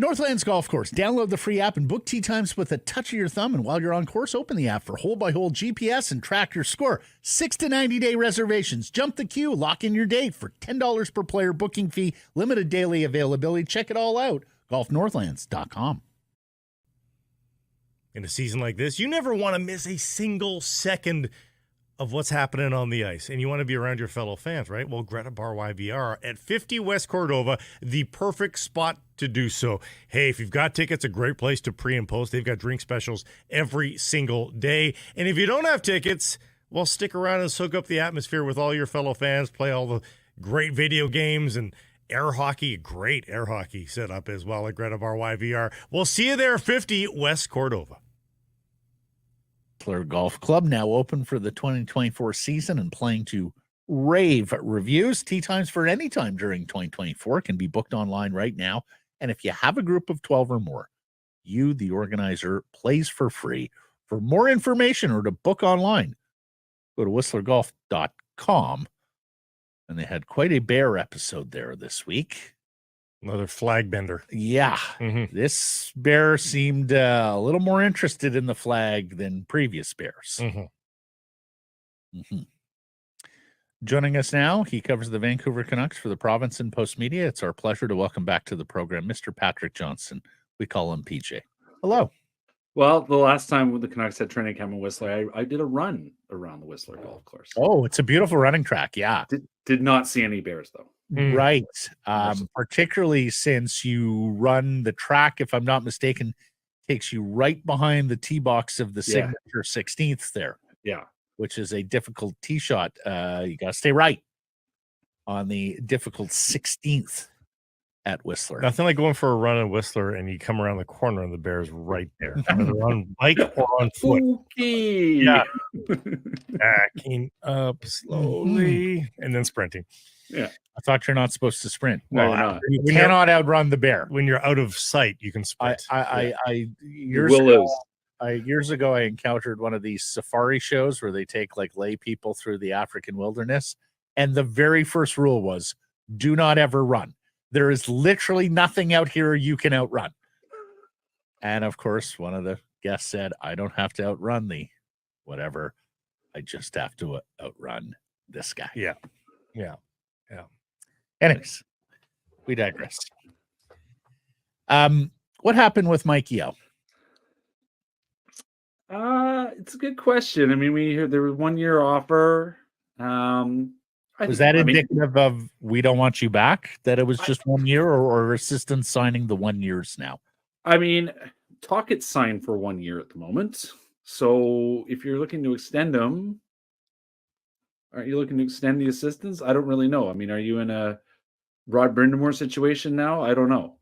Northlands Golf Course. Download the free app and book tee times with a touch of your thumb. And while you're on course, open the app for hole-by-hole GPS and track your score. 6 to 90-day reservations. Jump the queue. Lock in your date for $10 per player booking fee. Limited daily availability. Check it all out. GolfNorthlands.com. In a season like this, you never want to miss a single second of what's happening on the ice, and you want to be around your fellow fans, right? Well, Greta Bar YVR at 50 West Cordova, the perfect spot to do so. Hey, if you've got tickets, a great place to pre and post. They've got drink specials every single day. And if you don't have tickets, well, stick around and soak up the atmosphere with all your fellow fans, play all the great video games and air hockey, great air hockey setup as well at Greta Bar YVR. We'll see you there, 50 West Cordova. Golf Club now open for the 2024 season and playing to rave reviews. Tee times for any time during 2024 can be booked online right now. And if you have a group of 12 or more, you, the organizer, plays for free. For more information or to book online, go to whistlergolf.com. And they had quite a bear episode there this week. Another flag bender. Yeah, This bear seemed a little more interested in the flag than previous bears. Joining us now, he covers the Vancouver Canucks for the Province and Post Media. It's our pleasure to welcome back to the program Mr. Patrick Johnston. We call him PJ. Hello. Well, the last time when the Canucks had training camp in Whistler, I did a run around the Whistler Golf Course. Oh, it's a beautiful running track. Yeah. Did not see any bears, though. Right. Particularly since you run the track, if I'm not mistaken, takes you right behind the tee box of the signature 16th there. Yeah. Which is a difficult tee shot. You got to stay right on the difficult 16th at Whistler. Nothing like going for a run at Whistler and you come around the corner and the bear's right there, whether on bike or on foot. Spooky. Yeah. Backing up slowly and then sprinting. Yeah. I thought you're not supposed to sprint. No, Well, you're not. You cannot outrun the bear. When you're out of sight, you can sprint. Years ago, I encountered one of these safari shows where they take like lay people through the African wilderness. And the very first rule was do not ever run. There is literally nothing out here you can outrun. And of course, one of the guests said, I don't have to outrun the whatever. I just have to outrun this guy. Yeah. Anyways, we digress. What happened with Mike Yeo? It's a good question. I mean, we heard there was 1 year offer. Was that indicative of we don't want you back? That it was just 1 year, or assistants signing the 1 years now? I mean, Talkett's signed for 1 year at the moment. So if you're looking to extend them, aren't you looking to extend the assistants? I don't really know. I mean, are you in a Rod Brindamore situation now? I don't know.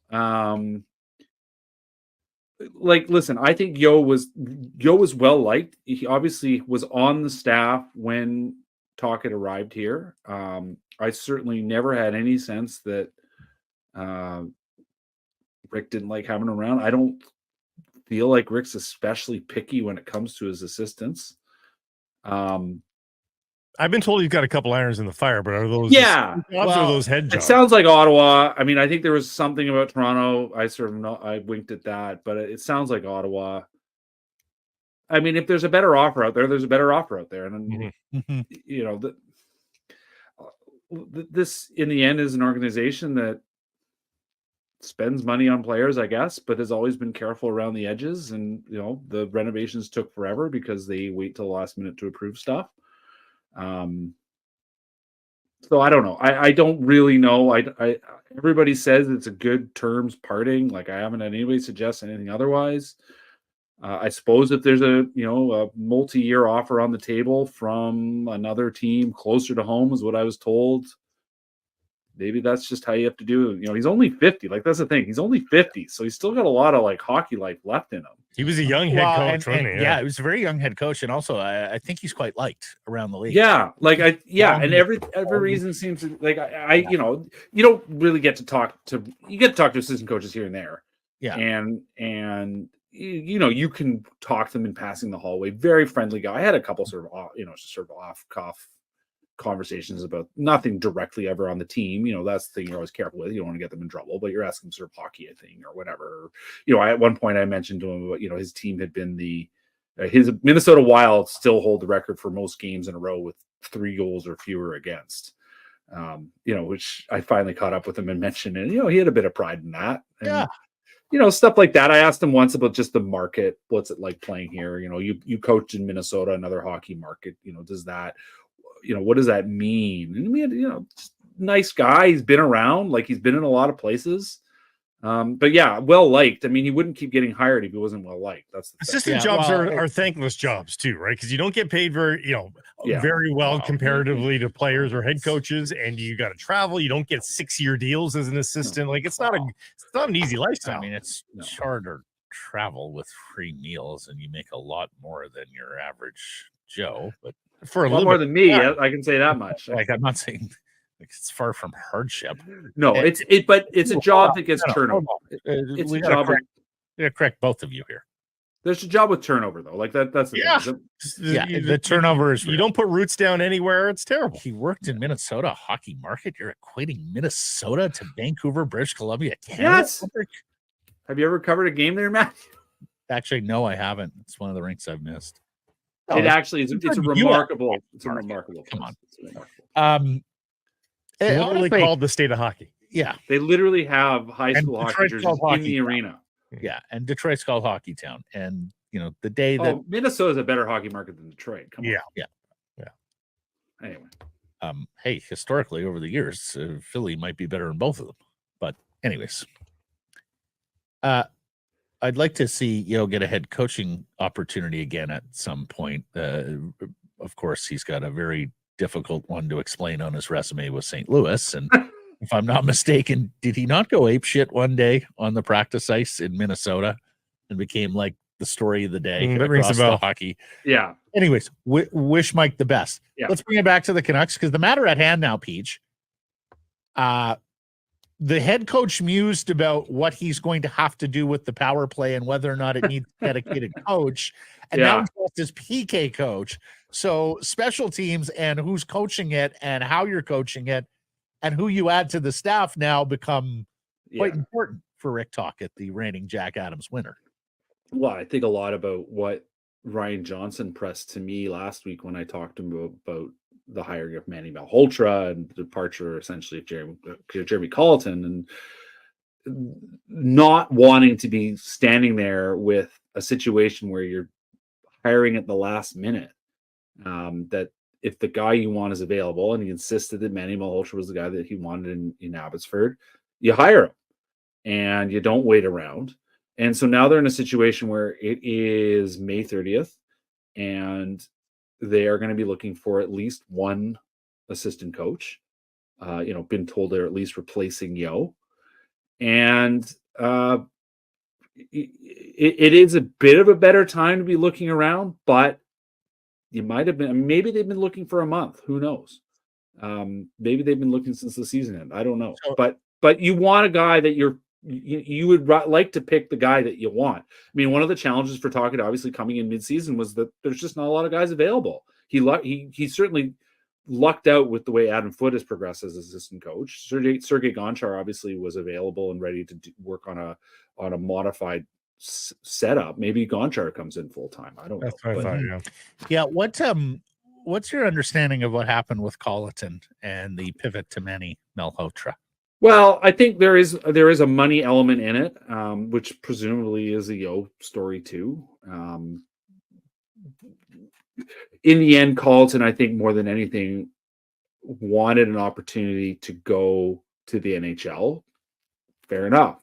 Listen, I think Yeo was well liked. He obviously was on the staff when Talkett arrived here. I certainly never had any sense that Rick didn't like having him around. I don't feel like Rick's especially picky when it comes to his assistants. I've been told he's got a couple irons in the fire, but are those jobs or those head jobs? It sounds like Ottawa. I mean, I think there was something about Toronto. I winked at that, but it sounds like Ottawa. I mean, if there's a better offer out there, there's a better offer out there. And, you know, this in the end is an organization that spends money on players, I guess, but has always been careful around the edges. And, you know, the renovations took forever because they wait till the last minute to approve stuff. So I don't know. I don't really know. Everybody says it's a good terms parting. Like, I haven't had anybody suggest anything otherwise. I suppose if there's a multi-year offer on the table from another team closer to home is what I was told. Maybe that's just how you have to do it. You know, he's only 50. Like, that's the thing. He's only 50. So he's still got a lot of like hockey life left in him. He was a young head coach, wasn't he? Yeah, he was a very young head coach. And also I think he's quite liked around the league. Yeah. And every reason seems to, like, you know, you don't really get to talk to assistant coaches here and there. Yeah. And you know, you can talk to them in passing the hallway. Very friendly guy. I had a couple sort of off-cuff conversations about nothing directly ever on the team. You know, that's the thing you're always careful with. You don't want to get them in trouble, but you're asking sort of hockey, I think, or whatever. You know, at one point I mentioned to him about, you know, his team had been his Minnesota Wild still hold the record for most games in a row with 3 goals or fewer against. You know, which I finally caught up with him and mentioned, and, you know, he had a bit of pride in that. And, yeah. You know, stuff like that. I asked him once about just the market. What's it like playing here? You know, you coached in Minnesota, another hockey market. You know, what does that mean? And we had, you know, just nice guy. He's been around, like, he's been in a lot of places. But yeah, well liked. I mean, he wouldn't keep getting hired if he wasn't well liked. That's the assistant jobs are thankless jobs too, right? Because you don't get paid very well comparatively to players or head coaches, and you got to travel. You don't get 6-year deals as an assistant. Like, it's not an easy lifestyle. I mean, it's charter travel with free meals, and you make a lot more than your average Joe. But for a little more than me, I can say that much. Like, I'm not saying. It's far from hardship. No, it's a job that gets turnover. It's a job. Correct both of you here. There's a job with turnover though. Like that's the thing. The turnover is real. You don't put roots down anywhere. It's terrible. He worked in Minnesota hockey market. You're equating Minnesota to Vancouver, British Columbia, Canada. Yes. Have you ever covered a game there, Matt? Actually, no, I haven't. It's one of the rinks I've missed. It actually is. It's a remarkable. It's a remarkable. Come on. It's literally called the state of hockey. Yeah. They literally have high school hockey jerseys in the arena. Yeah. And Detroit's called Hockey Town. And, you know, the day that Minnesota's a better hockey market than Detroit. Come on. Yeah. Anyway. Hey, historically over the years, Philly might be better in both of them. But anyways, I'd like to see Yeo get a head coaching opportunity again at some point. Of course, he's got a very difficult one to explain on his resume with St. Louis, and if I'm not mistaken, did he not go apeshit one day on the practice ice in Minnesota and became like the story of the day That rings a across bell. the hockey? Yeah. Anyways, wish Mike the best. Yeah. Let's bring it back to the Canucks because the matter at hand now, Peach. The head coach mused about what he's going to have to do with the power play and whether or not it needs a dedicated coach. And now he's lost his PK coach. So special teams and who's coaching it and how you're coaching it and who you add to the staff now become quite important for Rick Tocchet, the reigning Jack Adams winner. Well, I think a lot about what Ryan Johnson pressed to me last week when I talked to him about the hiring of Manny Malhotra and the departure essentially of Jeremy Colleton, and not wanting to be standing there with a situation where you're hiring at the last minute. That if the guy you want is available, and he insisted that Manny Malhotra was the guy that he wanted in Abbotsford, you hire him and you don't wait around. And so now they're in a situation where it is May 30th and they are going to be looking for at least one assistant coach. Been told they're at least replacing Yeo. And it is a bit of a better time to be looking around, but you might have been, maybe they've been looking for a month. Who knows? Maybe they've been looking since the season ended. I don't know. But you want a guy that you would like to pick the guy that you want. I mean, one of the challenges for Tocchet, obviously coming in mid-season, was that there's just not a lot of guys available. He certainly lucked out with the way Adam Foote has progressed as assistant coach. Sergei Gonchar obviously was available and ready to work on a modified setup. Maybe Gonchar comes in full time. I don't know. That's what I thought. Yeah. What's your understanding of what happened with Colleton and the pivot to Manny Malhotra? Well, I think there is a money element in it, which presumably is a Yeo story too. In the end, Colleton, I think more than anything, wanted an opportunity to go to the NHL. Fair enough.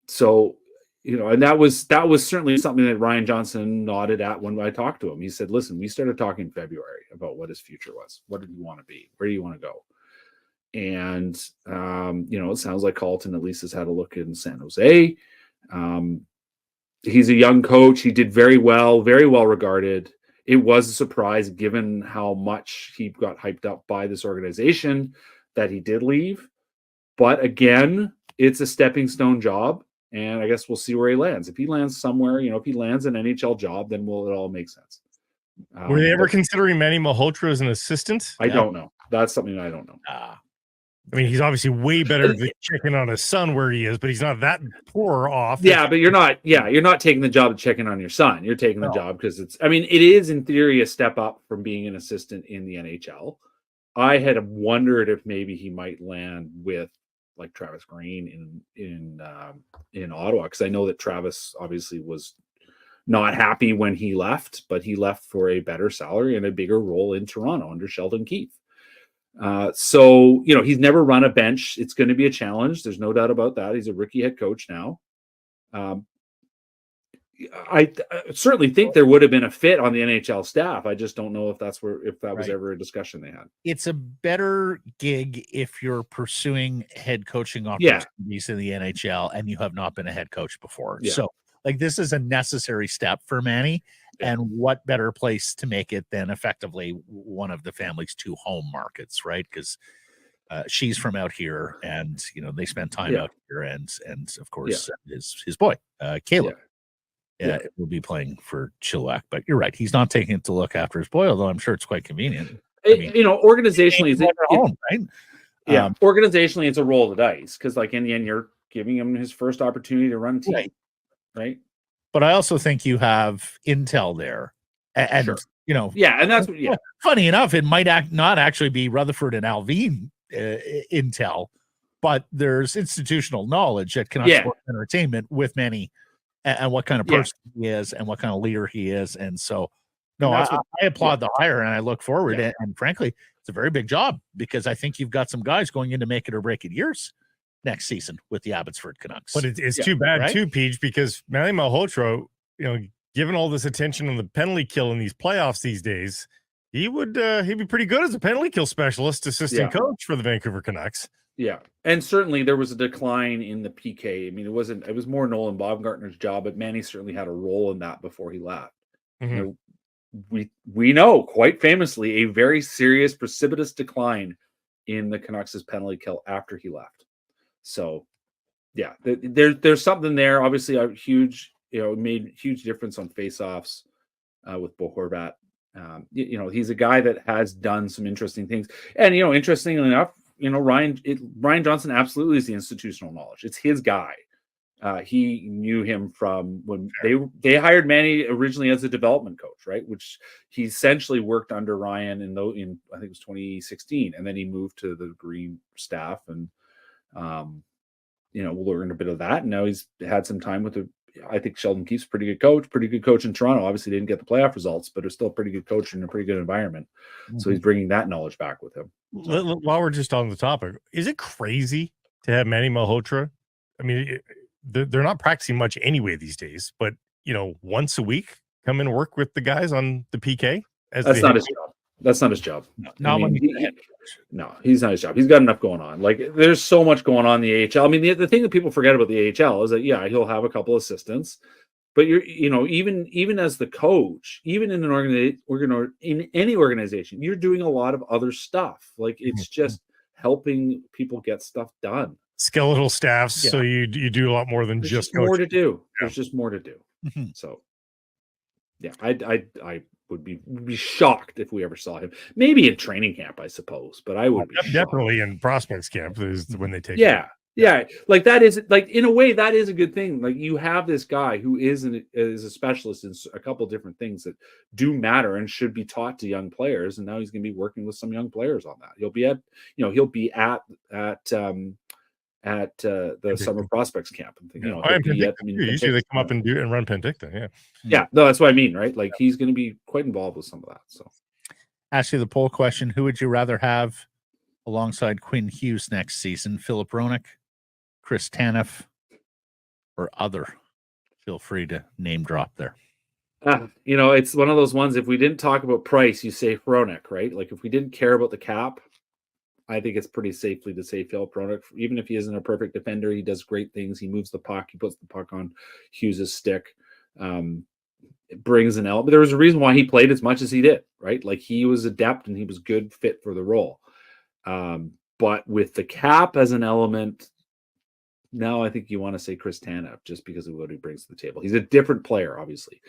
So, and that was certainly something that Ryan Johnson nodded at when I talked to him. He said, "Listen, we started talking in February about what his future was. What did he want to be? Where do you want to go?" And, it sounds like Colleton at least has had a look in San Jose. He's a young coach. He did very well regarded. It was a surprise given how much he got hyped up by this organization that he did leave. But again, it's a stepping stone job. And I guess we'll see where he lands. If he lands somewhere, if he lands an NHL job, then it all make sense. Were they ever considering Manny Malhotra as an assistant? I don't know. That's something I don't know. I mean, he's obviously way better than checking on his son where he is, but he's not that poor off. Yeah, but you're not taking the job of checking on your son. You're taking the job because it is in theory a step up from being an assistant in the NHL. I had wondered if maybe he might land with like Travis Green in Ottawa, because I know that Travis obviously was not happy when he left, but he left for a better salary and a bigger role in Toronto under Sheldon Keefe. So he's never run a bench. It's going to be a challenge. There's no doubt about that. He's a rookie head coach now. I certainly think there would have been a fit on the NHL staff. I just don't know if that was ever a discussion they had. It's a better gig if you're pursuing head coaching opportunities in the NHL and you have not been a head coach before. Yeah. So this is a necessary step for Manny. And what better place to make it than effectively one of the family's two home markets, right? Because she's from out here, and they spend time out here, and of course his boy Caleb will be playing for Chilliwack. But you're right, he's not taking it to look after his boy, although I'm sure it's quite convenient. Organizationally, right? Organizationally, it's a roll of the dice because, in the end, you're giving him his first opportunity to run a team, right? But I also think you have intel there, and and that's funny enough, it might not actually be Rutherford and Alvin intel, but there's institutional knowledge at Canucks Sports Entertainment with Manny and what kind of person he is and what kind of leader he is, and so I applaud the hire and I look forward, and frankly, it's a very big job because I think you've got some guys going into make it or break it years next season with the Abbotsford Canucks. But it's too bad too, Peach, because Manny Malhotra, given all this attention on the penalty kill in these playoffs these days, He would he'd be pretty good as a penalty kill specialist, assistant Yeah. coach for the Vancouver Canucks. Yeah, and certainly there was a decline in the PK. I mean, it was more Nolan Baumgartner's job, but Manny certainly had a role in that before he left. Mhm. You know, we know quite famously a very serious, precipitous decline in the Canucks' penalty kill after he left. So, yeah, there's something there. Obviously, a huge, made huge difference on faceoffs with Bo Horvat. He's a guy that has done some interesting things, and interestingly enough, Ryan Johnson absolutely is the institutional knowledge. It's his guy. He knew him from when they hired Manny originally as a development coach, right? Which he essentially worked under Ryan in I think it was 2016, and then he moved to the Green staff and learned a bit of that. And now he's had some time with I think Sheldon Keefe's pretty good coach in Toronto. Obviously didn't get the playoff results, but is still a pretty good coach in a pretty good environment. Mm-hmm. So he's bringing that knowledge back with him. While we're just on the topic, is it crazy to have Manny Malhotra? I mean, they're not practicing much anyway these days, but once a week come and work with the guys on the PK. That's not his job. That's not his job. No, he's not his job. He's got enough going on. Like, there's so much going on in the AHL. I mean, the thing that people forget about the AHL is that he'll have a couple assistants, but even as the coach, even in in any organization, you're doing a lot of other stuff. Like, it's just helping people get stuff done. Skeletal staffs, so you do a lot more than just more to do. There's just more to do. So, yeah, I would be shocked if we ever saw him. Maybe in training camp, I suppose, but I would be definitely in prospects camp is when they take. Yeah. Like, that is, like, in a way, that is a good thing. Like, you have this guy who is a specialist in a couple different things that do matter and should be taught to young players, and now he's going to be working with some young players on that. He'll be at the summer prospects camp. Usually they come up and run Penticton. Yeah. No, that's what I mean, right? Like, he's going to be quite involved with some of that. So, ask you the poll question: who would you rather have alongside Quinn Hughes next season? Filip Hronek, Chris Tanev, or other? Feel free to name drop there. It's one of those ones. If we didn't talk about Price, you say Hronek, right? Like, if we didn't care about the cap, I think it's pretty safely to say Filip Hronek. Even if he isn't a perfect defender, he does great things. He moves the puck. He puts the puck on Hughes' stick. It brings an element. There was a reason why he played as much as he did, right? Like, he was adept and he was good fit for the role. But with the cap as an element, now I think you want to say Chris Tanev just because of what he brings to the table. He's a different player, obviously.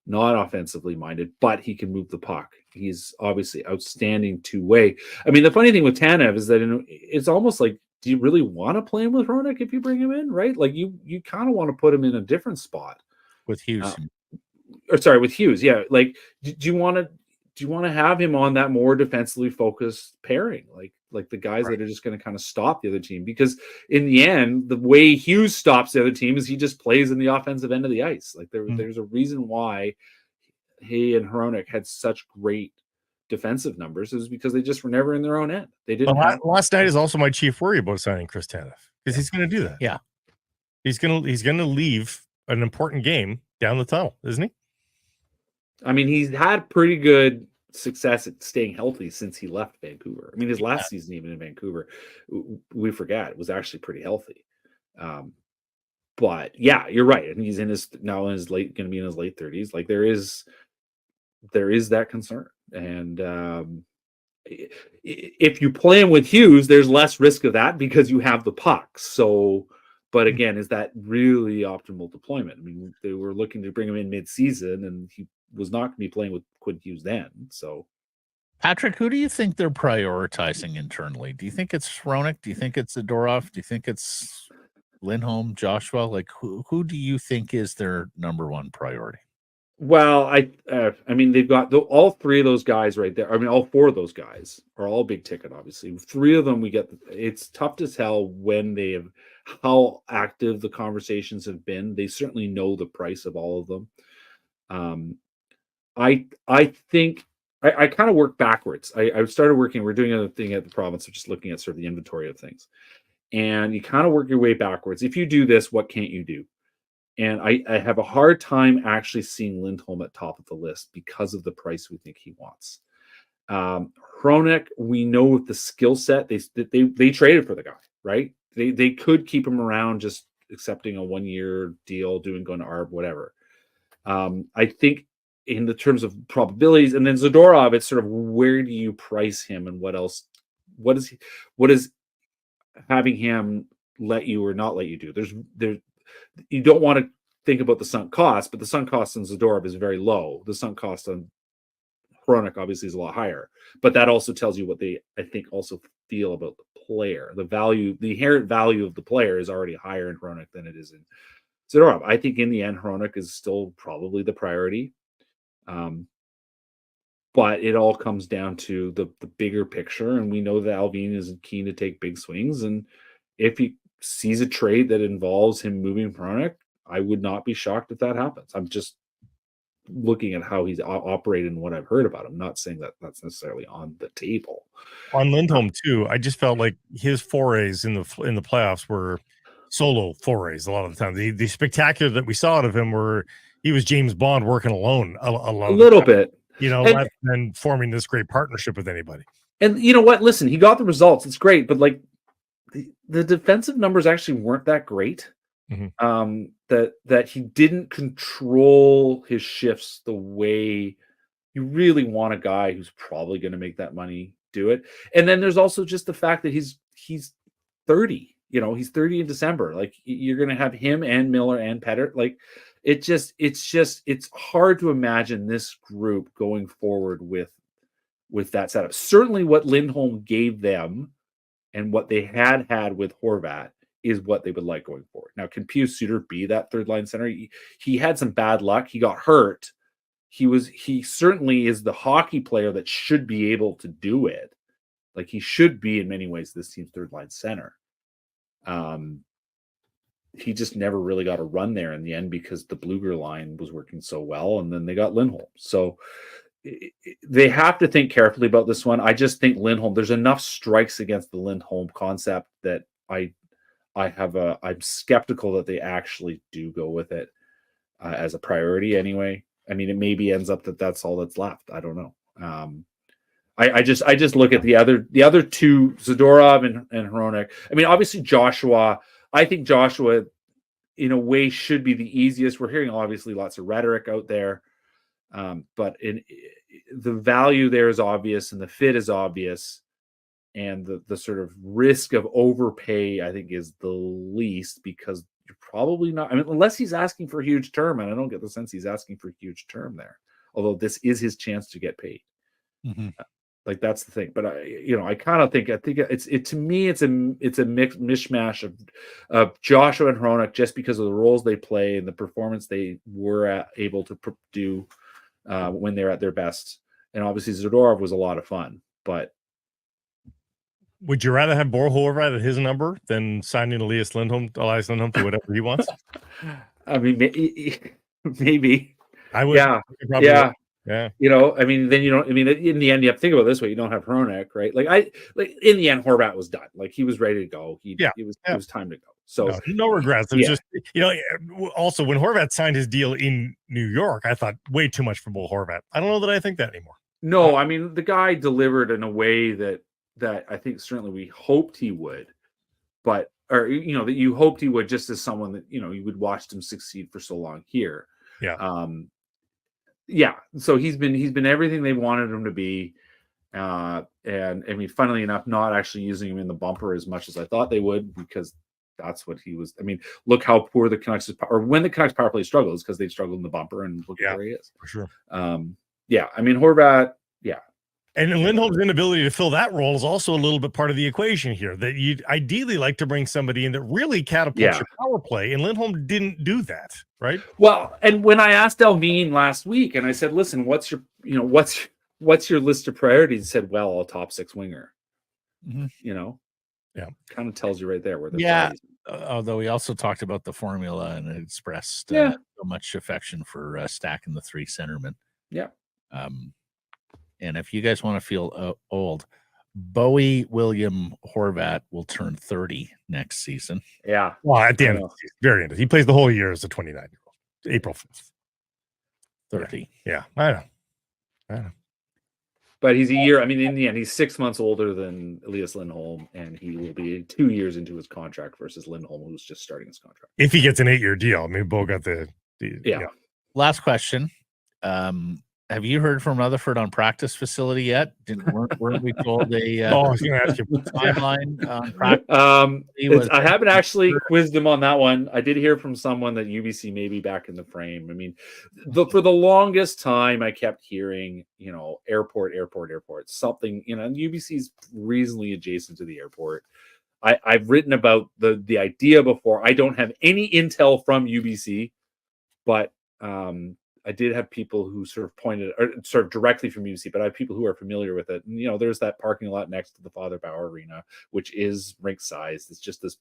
Not offensively minded, but he can move the puck. He's obviously outstanding two-way. I mean, the funny thing with Tanev is that it's almost like, do you really want to play him with Hronek if you bring him in, right? Like, you kind of want to put him in a different spot with Hughes. With Hughes, yeah. Like, do you want to have him on that more defensively focused pairing, like the guys that are just going to kind of stop the other team? Because in the end, the way Hughes stops the other team is he just plays in the offensive end of the ice. Like, there's a reason why he and Hronek had such great defensive numbers. It was because they just were never in their own end. They didn't. Last night is also my chief worry about signing Chris Tanev, because he's going to do that. Yeah, he's going to leave an important game down the tunnel, isn't he? I mean, he's had pretty good success at staying healthy since he left Vancouver. I mean, his last season, even in Vancouver, we forget, it was actually pretty healthy. But yeah, you're right. And he's going to be in his late 30s. Like, there is that concern. And if you play him with Hughes, there's less risk of that because you have the puck. So, but again, is that really optimal deployment? I mean, they were looking to bring him in mid-season, and he was not going to be playing with Quinn Hughes then. So, Patrick, who do you think they're prioritizing internally? Do you think it's Hronek? Do you think it's Zadorov? Do you think it's Lindholm, Joshua? Like, who do you think is their number one priority? Well, I mean, they've got all three of those guys right there. I mean, all four of those guys are all big ticket, obviously. Three of them it's tough to tell how active the conversations have been. They certainly know the price of all of them. I think I kind of work backwards. I started working, we're doing a thing at the province of just looking at sort of the inventory of things. And you kind of work your way backwards. If you do this, what can't you do? And I have a hard time actually seeing Lindholm at top of the list because of the price we think he wants. Hronek, we know with the skill set, they traded for the guy, right? They could keep him around, just accepting a 1-year deal, going to ARB, whatever. I think in the terms of probabilities, and then Zadorov, it's sort of where do you price him, and what else? What is having him let you or not let you do? There's you don't want to think about the sunk cost, but the sunk cost on Zadorov is very low. The sunk cost on Hronek obviously is a lot higher, but that also tells you what they, I think, also feel about the player. The inherent value of the player is already higher in Hronek than it is in Zadorov. I think in the end, Hronek is still probably the priority. But it all comes down to the bigger picture, and we know that Alvin is keen to take big swings, and if he sees a trade that involves him moving Hronek, I would not be shocked if that happens. I'm just looking at how he's operated and what I've heard about him, not saying that that's necessarily on the table. On Lindholm too, I just felt like his forays in the playoffs were solo forays a lot of the time. The spectacular that we saw out of him were he was James Bond working alone a little bit, rather than forming this great partnership with anybody. And you know what? Listen, he got the results. It's great, but like the defensive numbers actually weren't that great. Mm-hmm. That he didn't control his shifts the way you really want a guy who's probably going to make that money do it. And then there's also just the fact that he's 30. He's 30 in December. Like, you're going to have him and Miller and Petter. Like, it's hard to imagine this group going forward with that setup. Certainly what Lindholm gave them and what they had with Horvat is what they would like going forward. Now, can Pius Suter be that third line center? He had some bad luck. He got hurt. He certainly is the hockey player that should be able to do it. Like, he should be in many ways this team's third line center. He just never really got a run there in the end because the Bluger line was working so well, and then they got Lindholm. So they have to think carefully about this one. I just think Lindholm, there's enough strikes against the Lindholm concept that I'm skeptical that they actually do go with it as a priority anyway. I mean, it maybe ends up that's all that's left. I don't know. I just look at the other two, Zadorov and Hronek. I mean, obviously Joshua. I think Joshua, in a way, should be the easiest. We're hearing obviously lots of rhetoric out there, but the value there is obvious, and the fit is obvious, and the sort of risk of overpay, I think, is the least, because you're probably not. I mean, unless he's asking for a huge term, and I don't get the sense he's asking for a huge term there. Although this is his chance to get paid. Mm-hmm. Like, that's the thing. But I kind of think it's a mishmash of Joshua and Hronek, just because of the roles they play and the performance they were able to do when they're at their best. And obviously Zadorov was a lot of fun. But would you rather have Bo Horvat at his number than signing Elias Lindholm to whatever he wants? I mean, maybe. I would. Yeah. Yeah. Yeah. I mean, then in the end, you have to think about it this way. You don't have Hronek, right? Like in the end, Horvat was done. Like, he was ready to go. It was time to go. So no regrets. It was just, also when Horvat signed his deal in New York, I thought way too much for Bo Horvat. I don't know that I think that anymore. No, I mean, the guy delivered in a way that I think certainly we hoped he would, that you hoped he would, just as someone that, you would watch him succeed for so long here. Yeah. Yeah. So he's been everything they wanted him to be. And I mean, funnily enough, not actually using him in the bumper as much as I thought they would, because that's what he was. I mean, look how poor the Canucks or when the Canucks power play struggles, because they struggled in the bumper, and look where he is. For sure. Yeah. I mean, Horvat. Yeah. And Lindholm's inability to fill that role is also a little bit part of the equation here, that you'd ideally like to bring somebody in that really catapults your power play. And Lindholm didn't do that, right? Well, and when I asked Alvin last week and I said, listen, what's your list of priorities? He said, well, a top six winger. Mm-hmm. Kind of tells you right there where the priorities. Although we also talked about the formula and expressed so much affection for stacking the three centermen. Yeah. And if you guys want to feel old, Bowie William Horvat will turn 30 next season. Yeah. Well, at the end of the season, very end. He plays the whole year as a 29-year-old. April 5th. 30. Yeah. I know. But But he's a year. I mean, in the end, he's 6 months older than Elias Lindholm, and he will be 2 years into his contract versus Lindholm, who's just starting his contract. If he gets an 8-year deal, I mean, Bo got the Yeah. Last question. Have you heard from Rutherford on practice facility yet? Weren't we told a I was going to ask you. timeline on practice? I haven't actually quizzed him on that one. I did hear from someone that UBC may be back in the frame. I mean, for the longest time, I kept hearing, airport, something, and UBC's reasonably adjacent to the airport. I've written about the idea before. I don't have any intel from UBC, but I did have people who sort of pointed, or sort of directly from UBC, but I have people who are familiar with it. And, there's that parking lot next to the Father Bauer Arena, which is rink sized. It's just this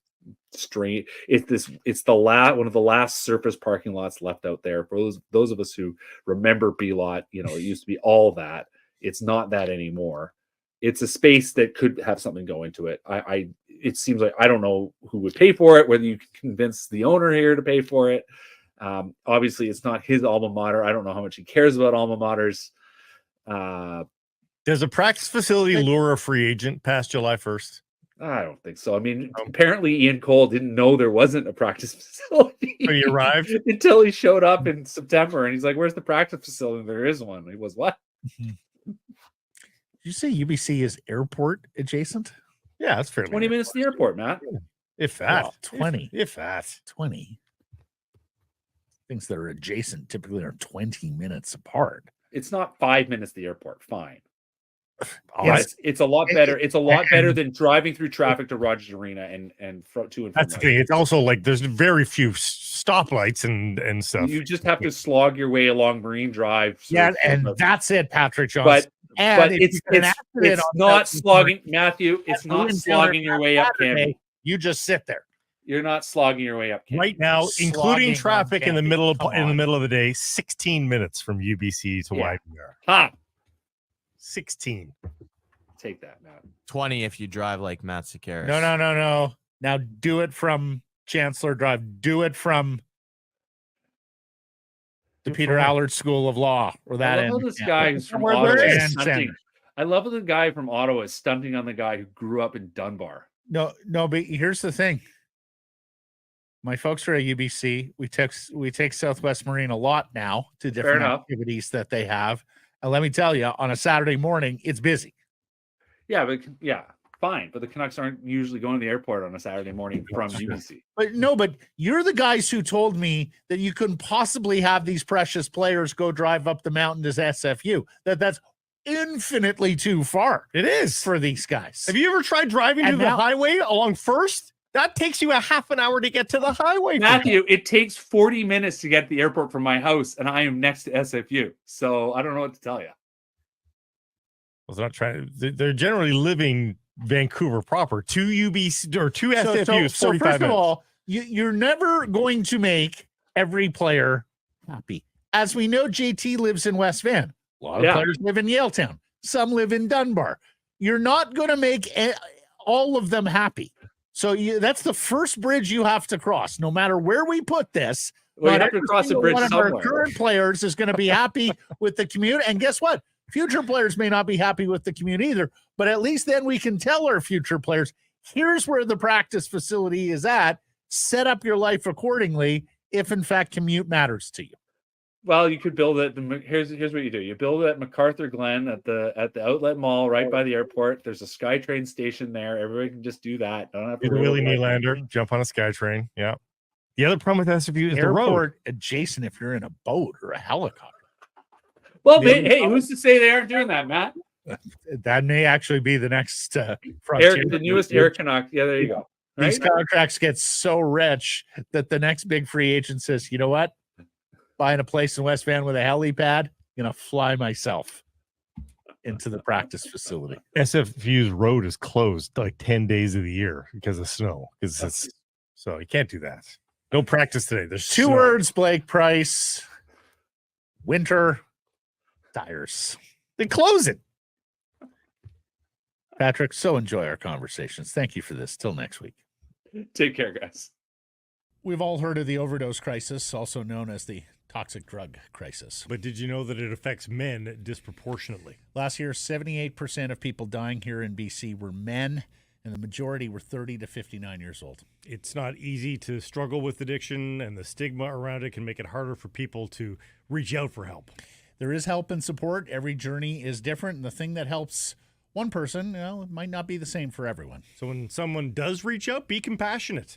strange. It's one of the last surface parking lots left out there. For those of us who remember B Lot, it used to be all that. It's not that anymore. It's a space that could have something go into it. It seems like I don't know who would pay for it. Whether you can convince the owner here to pay for it. Obviously, it's not his alma mater. I don't know how much he cares about alma maters. Does a practice facility lure a free agent past July 1st? I don't think so. I mean, apparently Ian Cole didn't know there wasn't a practice facility. When he arrived? Until he showed up in September, and he's like, where's the practice facility? There is one. He was, what? Did you say UBC is airport adjacent? Yeah, that's fair. 20 minutes to the airport, Matt. If that. Well, 20. If that. 20. Things that are adjacent typically are 20 minutes apart. It's not 5 minutes to the airport. Fine. It's a lot better. It's a lot better than driving through traffic to Rogers Arena and to and from. That's the thing. It's also like there's very few stoplights and stuff. You just have to slog your way along Marine Drive. And that's it, Patrick Johnston. But it's not slogging, Matthew. It's not slogging your way up, Cam. You just sit there. You're not slogging your way up, Cam. Right now, including traffic in the middle of the day, 16 minutes from UBC to Widener. Ha! 16. Take that, Matt. 20 if you drive like Matt Sekeres. No. Now do it from Chancellor Drive. Do it from the Peter Allard School of Law, or that. I love how this guy who's from Ottawa is stunting. I love how the guy from Ottawa is stunting on the guy who grew up in Dunbar. No, but here's the thing. My folks are at UBC. We take Southwest Marine a lot now to different activities that they have. And let me tell you, on a Saturday morning, it's busy. Yeah, fine. But the Canucks aren't usually going to the airport on a Saturday morning from UBC. But you're the guys who told me that you couldn't possibly have these precious players go drive up the mountain to SFU. That's infinitely too far. It is for these guys. Have you ever tried driving to the highway along First? That takes you a half an hour to get to the highway. Matthew, it takes 40 minutes to get to the airport from my house, and I am next to SFU. So I don't know what to tell you. Well, they're not trying. They're generally living Vancouver proper. 2 UBC or 2 SFU is 45 so first minutes. of all, you're never going to make every player happy. As we know, JT lives in West Van. A lot of players live in Yaletown. Some live in Dunbar. You're not going to make all of them happy. So that's the first bridge you have to cross. No matter where we put this, you have to cross the bridge somewhere. One of our current players is going to be happy with the commute. And guess what? Future players may not be happy with the commute either, but at least then we can tell our future players, here's where the practice facility is at. Set up your life accordingly if, in fact, commute matters to you. Well, you could build it. Here's what you do. You build it at MacArthur Glen at the outlet mall right by the airport. There's a SkyTrain station there. Everybody can just do that. Don't have to Willie Nylander, jump on a SkyTrain. Yeah. The other problem with SFU is airport the road. Adjacent if you're in a boat or a helicopter. Well, hey, who's to say they aren't doing that, Matt? That may actually be the next frontier. The newest Air Canuck. Yeah, there you go. Right? These contracts get so rich that the next big free agent says, you know what? Buying a place in West Van with a helipad, going to fly myself into the practice facility. SFU's road is closed like 10 days of the year because of snow. So you can't do that. No practice today. There's two words, Blake Price. Winter tires. They close it. Patrick, so enjoy our conversations. Thank you for this. Till next week. Take care, guys. We've all heard of the overdose crisis, also known as the toxic drug crisis. But did you know that it affects men disproportionately? Last year, 78% of people dying here in BC were men, and the majority were 30 to 59 years old. It's not easy to struggle with addiction, and the stigma around it can make it harder for people to reach out for help. There is help and support. Every journey is different, and the thing that helps one person, it might not be the same for everyone. So when someone does reach out, be compassionate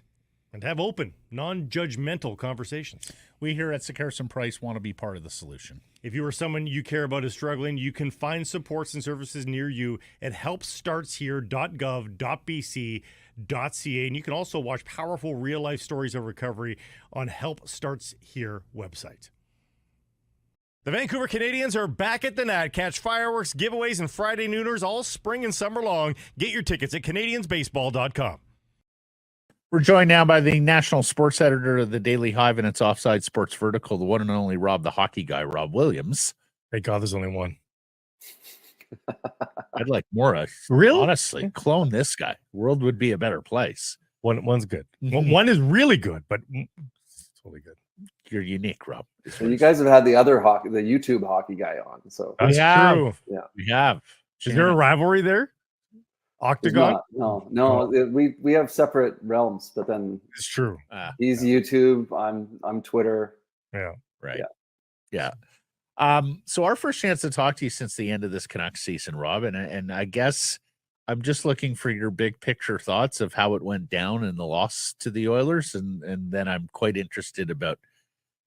and have open, non-judgmental conversations. We here at Sekeres Price want to be part of the solution. If you or someone you care about is struggling, you can find supports and services near you at helpstartshere.gov.bc.ca. And you can also watch powerful real-life stories of recovery on Help Starts Here website. The Vancouver Canadians are back at the Nat. Catch fireworks, giveaways, and Friday nooners all spring and summer long. Get your tickets at CanadiansBaseball.com. We're joined now by the national sports editor of the Daily Hive and its Offside Sports Vertical, the one and only Rob the Hockey Guy, Rob Williams. Thank God there's only one. I'd like more. Really? Honestly, clone this guy. World would be a better place. One's good. One is really good, but it's totally good. You're unique, Rob. So you guys have had the other hockey, the YouTube hockey guy on. So That's true. yeah, We have. Is there a rivalry there? There's Octagon? not. No. We have separate realms, but then It's true. he's YouTube. I'm Twitter. Yeah. Right. Yeah. So our first chance to talk to you since the end of this Canucks season, Rob, and I guess I'm just looking for your big picture thoughts of how it went down in the loss to the Oilers, and then I'm quite interested about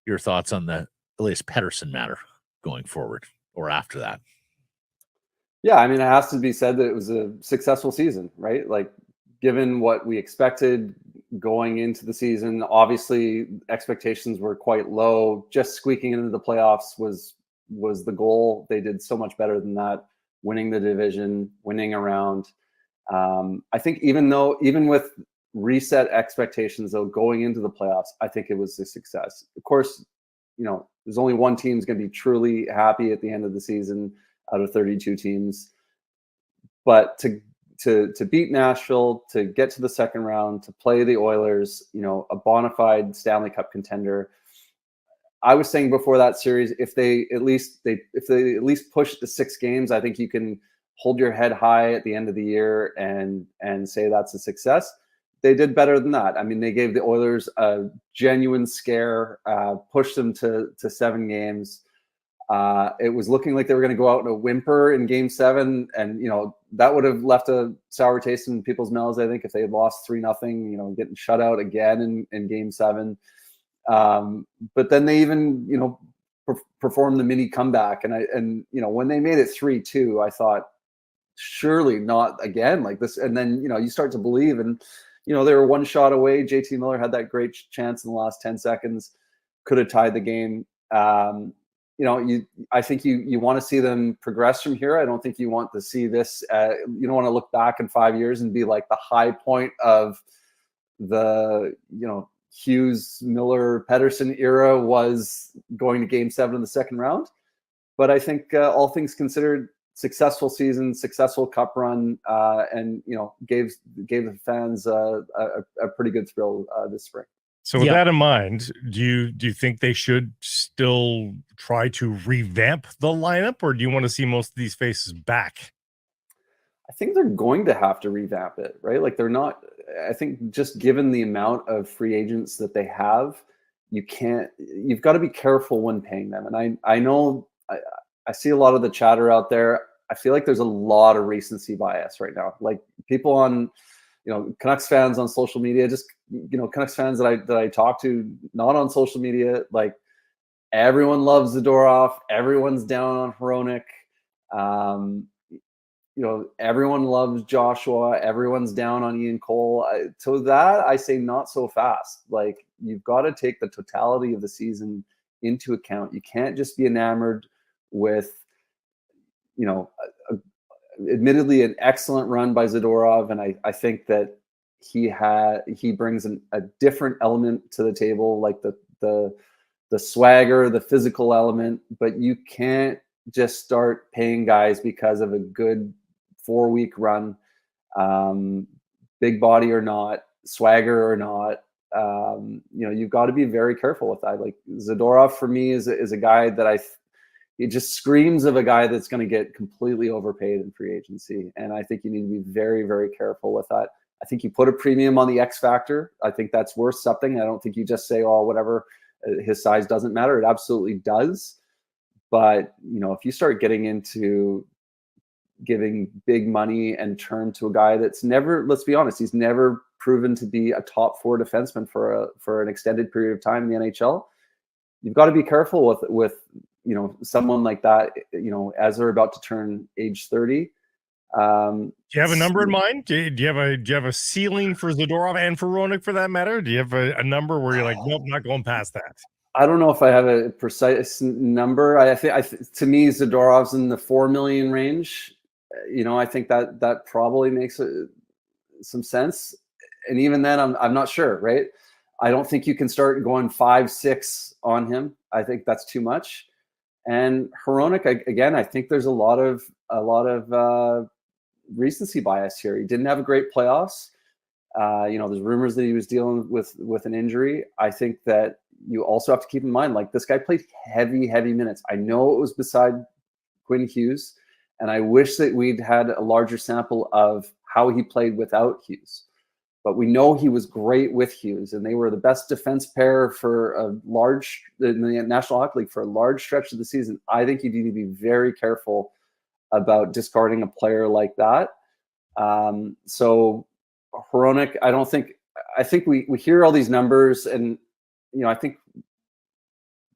your thoughts on the Elias Pettersson matter going forward or after that. Yeah, I mean, it has to be said that it was a successful season, right? Like, given what we expected going into the season, obviously expectations were quite low. Just squeaking into the playoffs was the goal. They did so much better than that, winning the division, winning around. I think even with reset expectations, though, going into the playoffs, I think it was a success. Of course, there's only one team's going to be truly happy at the end of the season out of 32 teams. But to beat Nashville, to get to the second round, to play the Oilers, a bona fide Stanley Cup contender. I was saying before that series, if they at least push the 6 games, I think you can hold your head high at the end of the year and say that's a success. They did better than that. I mean, they gave the Oilers a genuine scare, pushed them to 7 games. It was looking like they were going to go out in a whimper in Game 7, and that would have left a sour taste in people's mouths. I think if they had lost 3-0, getting shut out again in Game 7. But then they even performed the mini comeback, and when they made it 3-2, I thought surely not again like this. And then you start to believe, and they were one shot away. JT Miller had that great chance in the last 10 seconds, could have tied the game. I think you want to see them progress from here. I don't think you want to see this. You don't want to look back in 5 years and be like the high point of the Hughes, Miller, Pettersson era was going to Game 7 in the second round. But I think all things considered, successful season, successful cup run, and gave the fans a pretty good thrill this spring. So with that in mind, do you think they should still try to revamp the lineup, or do you want to see most of these faces back? I think they're going to have to revamp it, right? Like I think just given the amount of free agents that they have, you've got to be careful when paying them. And I know I see a lot of the chatter out there. I feel like there's a lot of recency bias right now. Like people on, Canucks fans on social media, just, Canucks fans that I talk to, not on social media, like everyone loves Zadorov. Everyone's down on Hronek. Everyone loves Joshua. Everyone's down on Ian Cole. So that I say not so fast. Like you've got to take the totality of the season into account. You can't just be enamored with, admittedly an excellent run by Zadorov, and I think that he brings a different element to the table, like the swagger, the physical element. But you can't just start paying guys because of a good 4-week run, big body or not, swagger or not. You've got to be very careful with that. Like Zadorov for me is a guy that he just screams of a guy that's going to get completely overpaid in free agency. And I think you need to be very, very careful with that. I think you put a premium on the X factor. I think that's worth something. I don't think you just say, oh, whatever, his size doesn't matter. It absolutely does. But, if you start getting into giving big money and term to a guy that's never, let's be honest, he's never proven to be a top 4 defenseman for an extended period of time in the NHL. You've got to be careful with someone like that, as they're about to turn age 30. Do you have a number in mind? Do you have a ceiling for Zadorov and for Hronek for that matter? Do you have a number where you're like, nope, not going past that? I don't know if I have a precise number. I think to me, Zadorov's in the $4 million range. I think that probably makes some sense. And even then, I'm not sure, right? I don't think you can start going 5-6 on him. I think that's too much. And Hronek, again, I think there's a lot of recency bias here. He didn't have a great playoffs. There's rumors that he was dealing with an injury. I think that you also have to keep in mind, like, this guy played heavy minutes. I know it was beside Quinn Hughes, and I wish that we'd had a larger sample of how he played without Hughes. But we know he was great with Hughes, and they were the best defense pair in the National Hockey League for a large stretch of the season. I think you need to be very careful about discarding a player like that. So Hronek, I think we hear all these numbers, and I think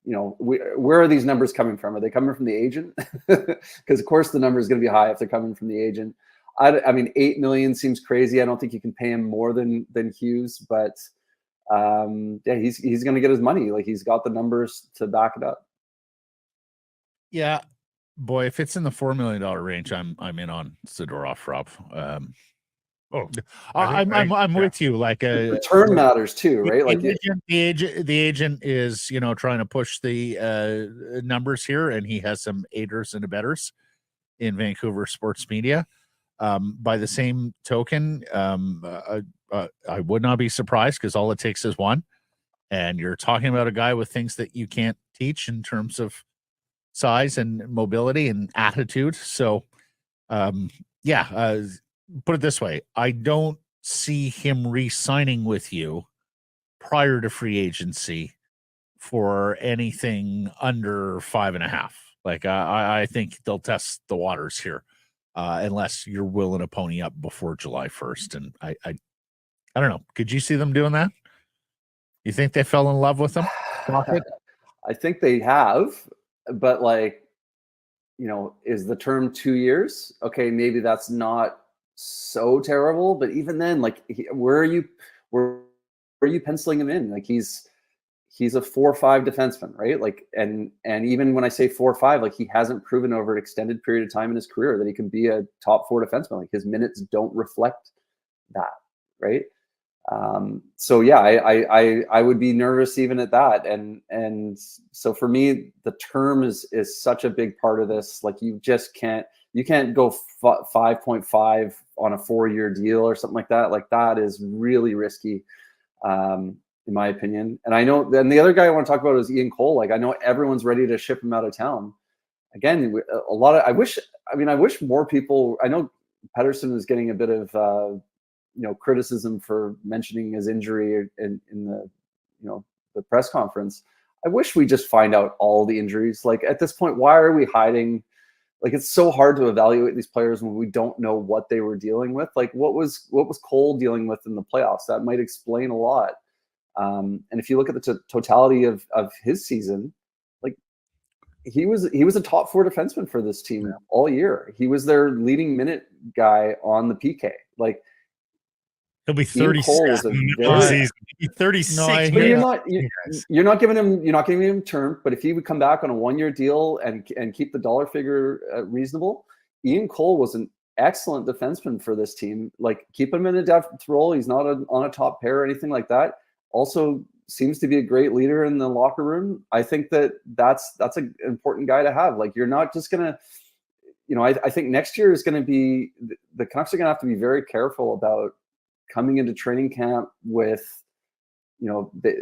where are these numbers coming from? Are they coming from the agent? Because of course the number is going to be high if they're coming from the agent. I mean, $8 million seems crazy. I don't think you can pay him more than Hughes, but he's going to get his money. Like, he's got the numbers to back it up. Yeah, boy, if it's in the $4 million range, I'm in on Zadorov, Rob. I'm with you. Like, the term matters too, right? Like the agent is trying to push the numbers here, and he has some aiders and abettors in Vancouver sports media. By the same token, I would not be surprised, because all it takes is one, and you're talking about a guy with things that you can't teach in terms of size and mobility and attitude. So, put it this way. I don't see him re-signing with you prior to free agency for anything under 5.5. Like, I think they'll test the waters here. Unless you're willing to pony up before July 1st. And I don't know. Could you see them doing that? You think they fell in love with him? I think they have, but is the term 2 years? Okay, maybe that's not so terrible, but even then, where are you penciling him in? Like, he's a 4-5 defenseman, right? Like, and even when I say 4-5, like, he hasn't proven over an extended period of time in his career that he can be a top 4 defenseman. Like, his minutes don't reflect that, right? So yeah, I would be nervous even at that. And so for me, the term is such a big part of this. Like, you can't go 5.5 on a 4-year deal or something like that. Like, that is really risky. In my opinion. And I know, then the other guy I want to talk about is Ian Cole. Like, I know everyone's ready to ship him out of town. Again, I wish more people, I know Pettersson is getting a bit of, criticism for mentioning his injury in the press conference. I wish we just find out all the injuries. Like, at this point, why are we hiding? Like, it's so hard to evaluate these players when we don't know what they were dealing with. Like, what was Cole dealing with in the playoffs? That might explain a lot. And if you look at the totality of his season, like, he was a top 4 defenseman for this team all year. He was their leading minute guy on the PK. Like, he'll be 36. He'll be 36. No, but you're not giving him term. But if he would come back on a 1-year deal and keep the dollar figure reasonable, Ian Cole was an excellent defenseman for this team. Like, keep him in a depth role. He's not on a top pair or anything like that. Also seems to be a great leader in the locker room. I think that's an important guy to have. Like, you're not just gonna, I think next year is going to be, the Canucks are going to have to be very careful about coming into training camp with,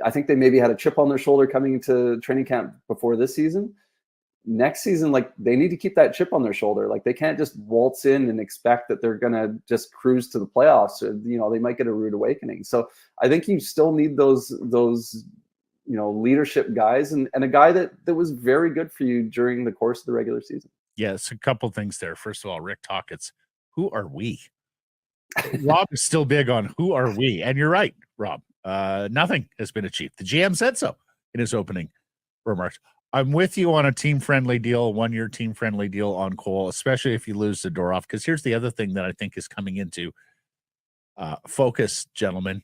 I think they maybe had a chip on their shoulder coming into training camp before this season. Next season, like, they need to keep that chip on their shoulder. Like, they can't just waltz in and expect that they're going to just cruise to the playoffs. Or, they might get a rude awakening. So I think you still need those leadership guys, and a guy that was very good for you during the course of the regular season. Yes, a couple things there. First of all, Rick Tocketts, who are we? Rob is still big on who are we, and you're right, Rob. Nothing has been achieved. The GM said so in his opening remarks. I'm with you on a team-friendly deal, 1-year team-friendly deal on Cole, especially if you lose Zadorov. Because here's the other thing that I think is coming into focus, gentlemen.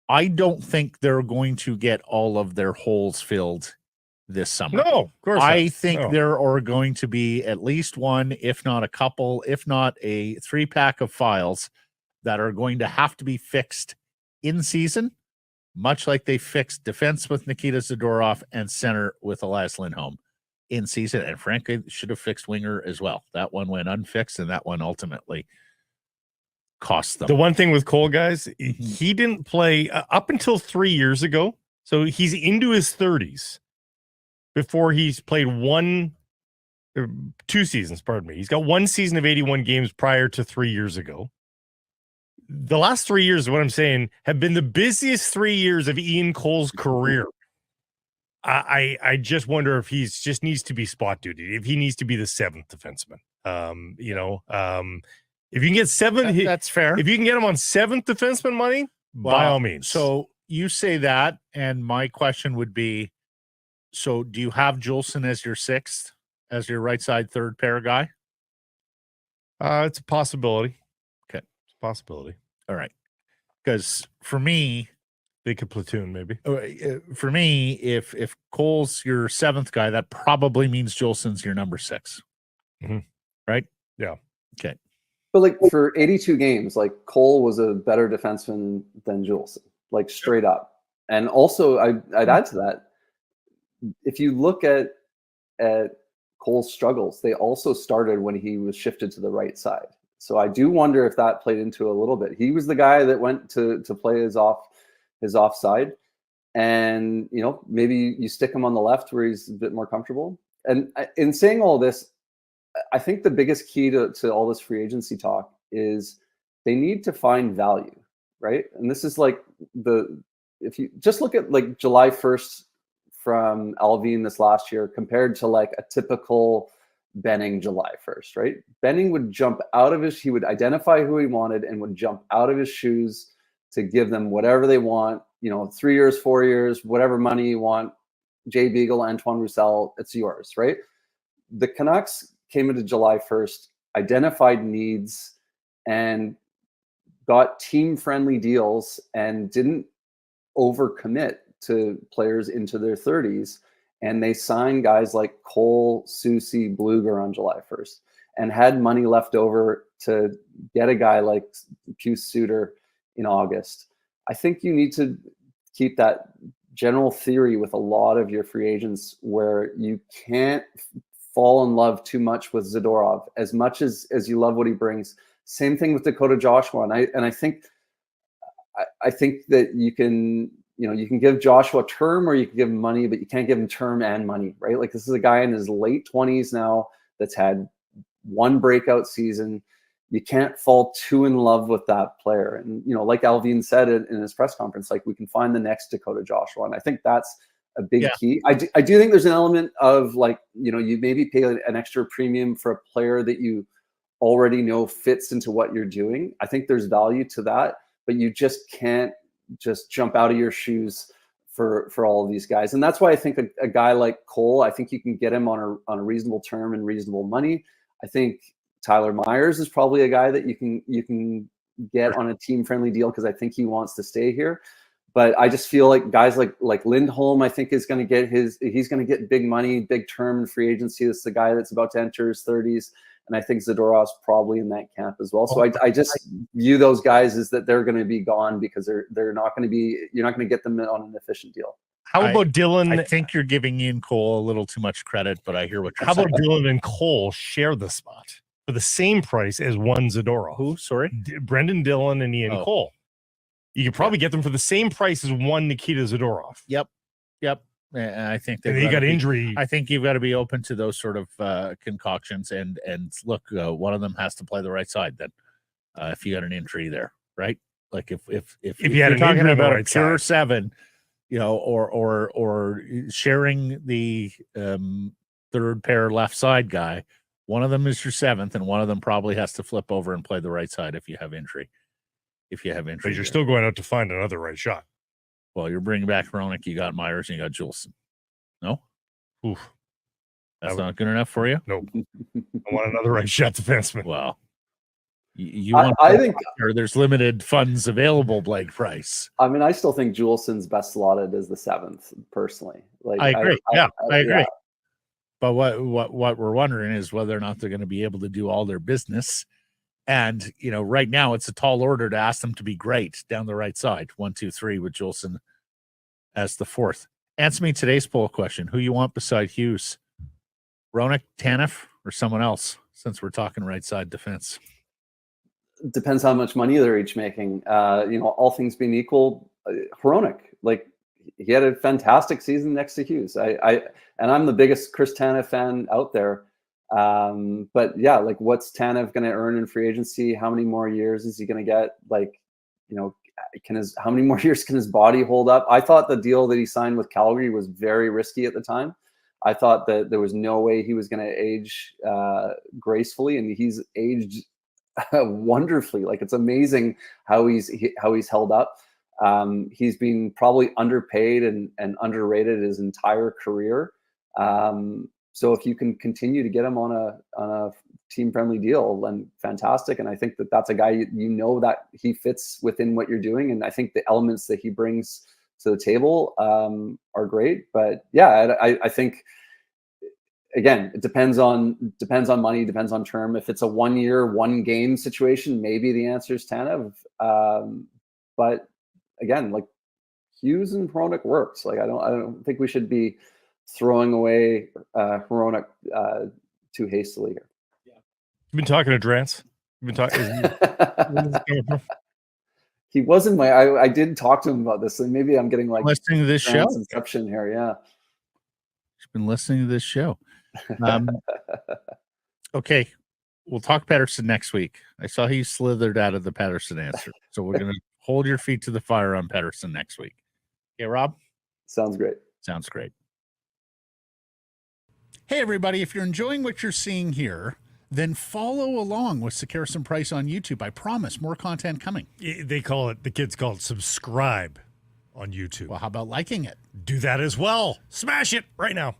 I don't think they're going to get all of their holes filled this summer. No, of course not. I think there are going to be at least one, if not a couple, if not a 3-pack of files that are going to have to be fixed in season, much like they fixed defense with Nikita Zadorov and center with Elias Lindholm in season. And frankly, should have fixed winger as well. That one went unfixed, and that one ultimately cost them. The one thing with Cole, guys, he didn't play up until 3 years ago. So he's into his 30s before he's played 2 seasons, pardon me. He's got 1 season of 81 games prior to 3 years ago. The last 3 years, what I'm saying, have been the busiest 3 years of Ian Cole's career. I just wonder if he's just needs to be spot duty, if he needs to be the 7th defenseman. If you can get 7, that's fair. If you can get him on 7th defenseman money, by all means. So you say that, and my question would be, so do you have Juleson as your 6th, as your right side third pair guy? It's a possibility. Okay. It's a possibility. All right. Because for me, they could platoon maybe. For me, if Cole's your 7th guy, that probably means Juleson's your number 6. Mm-hmm. Right? Yeah. Okay. But like for 82 games, like Cole was a better defenseman than Juleson, like straight up. And also, I'd add to that, if you look at Cole's struggles, they also started when he was shifted to the right side. So I do wonder if that played into a little bit. He was the guy that went to play his offside, and maybe you stick him on the left where he's a bit more comfortable. And in saying all this, I think the biggest key to all this free agency talk is they need to find value, right? And this is like if you just look at like July 1st from Alvin this last year compared to like a typical Benning July 1st, right? Benning would jump out of he would identify who he wanted and would jump out of his shoes to give them whatever they want, 3 years, 4 years, whatever money you want, Jay Beagle, Antoine Roussel, it's yours, right? The Canucks came into July 1st, identified needs, and got team-friendly deals and didn't overcommit to players into their 30s. And they signed guys like Cole, Soucy, Bluger on July 1st and had money left over to get a guy like Pius Suter in August. I think you need to keep that general theory with a lot of your free agents where you can't fall in love too much with Zadorov as much as you love what he brings. Same thing with Dakota Joshua. And I think that you can give Joshua term or you can give him money, but you can't give him term and money, right? Like this is a guy in his late 20s now that's had one breakout season. You can't fall too in love with that player. And, like Alvin said in his press conference, like we can find the next Dakota Joshua. And I think that's a big key. I do think there's an element of like, you maybe pay an extra premium for a player that you already know fits into what you're doing. I think there's value to that, but you just can't just jump out of your shoes for all of these guys. And that's why I think a guy like Cole, I think you can get him on a reasonable term and reasonable money. I think Tyler Myers is probably a guy that you can get on a team-friendly deal because I think he wants to stay here. But I just feel like guys like Lindholm, I think he's going to get big money, big term in free agency. That's the guy that's about to enter his 30s. And I think Zadorov's probably in that camp as well. So I just view those guys as that they're going to be gone because they're not going to be, you're not going to get them on an efficient deal. How about Dylan? I think you're giving Ian Cole a little too much credit, but I hear what you're saying. saying. How about Dylan and Cole share the spot for the same price as one Zadorov? Who? Sorry? Brendan Dillon and Ian Cole. You could probably get them for the same price as one Nikita Zadorov. Yep. And I think And you got injury. I think you've got to be open to those sort of concoctions. And look, one of them has to play the right side. Then, if you got an injury there, right? Like if you had you're an talking injury on the about right a pure side. 7, or sharing the third pair left side guy, one of them is your 7th, and one of them probably has to flip over and play the right side if you have injury. But you're still going out to find another right shot. Well, you're bringing back Hronek, you got Myers, and you got Juleson. No? Oof. That's not good enough for you? Nope. I want another right shot defenseman. Well, you want I think there's limited funds available, Blake Price. I mean, I still think Juleson's best slotted as the 7th, personally. Like, I agree. I agree. Yeah. But what we're wondering is whether or not they're going to be able to do all their business. And, right now it's a tall order to ask them to be great down the right side. 1, 2, 3 with Juleson as the 4th. Answer me today's poll question. Who you want beside Hughes? Hronek, Tanev, or someone else, since we're talking right side defense? Depends how much money they're each making. All things being equal, Hronek, like, he had a fantastic season next to Hughes. I'm the biggest Chris Tanev fan out there. But yeah, like, what's Tanev going to earn in free agency? How many more years is he going to get? Like, how many more years can his body hold up? I thought the deal that he signed with Calgary was very risky at the time. I thought that there was no way he was going to age gracefully, and he's aged wonderfully. Like, it's amazing how he's held up. He's been probably underpaid and underrated his entire career. So if you can continue to get him on a team friendly deal, then fantastic. And I think that that's a guy that he fits within what you're doing, and I think the elements that he brings to the table are great. But yeah, I think, again, it depends on money, depends on term. If it's a 1 year, 1 game situation, maybe the answer is Tanev. But again, like, Hughes and Hronek works. Like, I don't think we should be throwing away Hronek too hastily here. You've been talking to Drance. You've been talking. He wasn't I did talk to him about this, and maybe I'm getting like listening to this show. Inception here, yeah. He's been listening to this show. Okay, we'll talk Pettersson next week. I saw he slithered out of the Pettersson answer, so we're gonna hold your feet to the fire on Pettersson next week. Okay, Rob? Sounds great. Sounds great. Hey, everybody, if you're enjoying what you're seeing here, then follow along with Sekeres Price on YouTube. I promise more content coming. The kids call it subscribe on YouTube. Well, how about liking it? Do that as well. Smash it right now.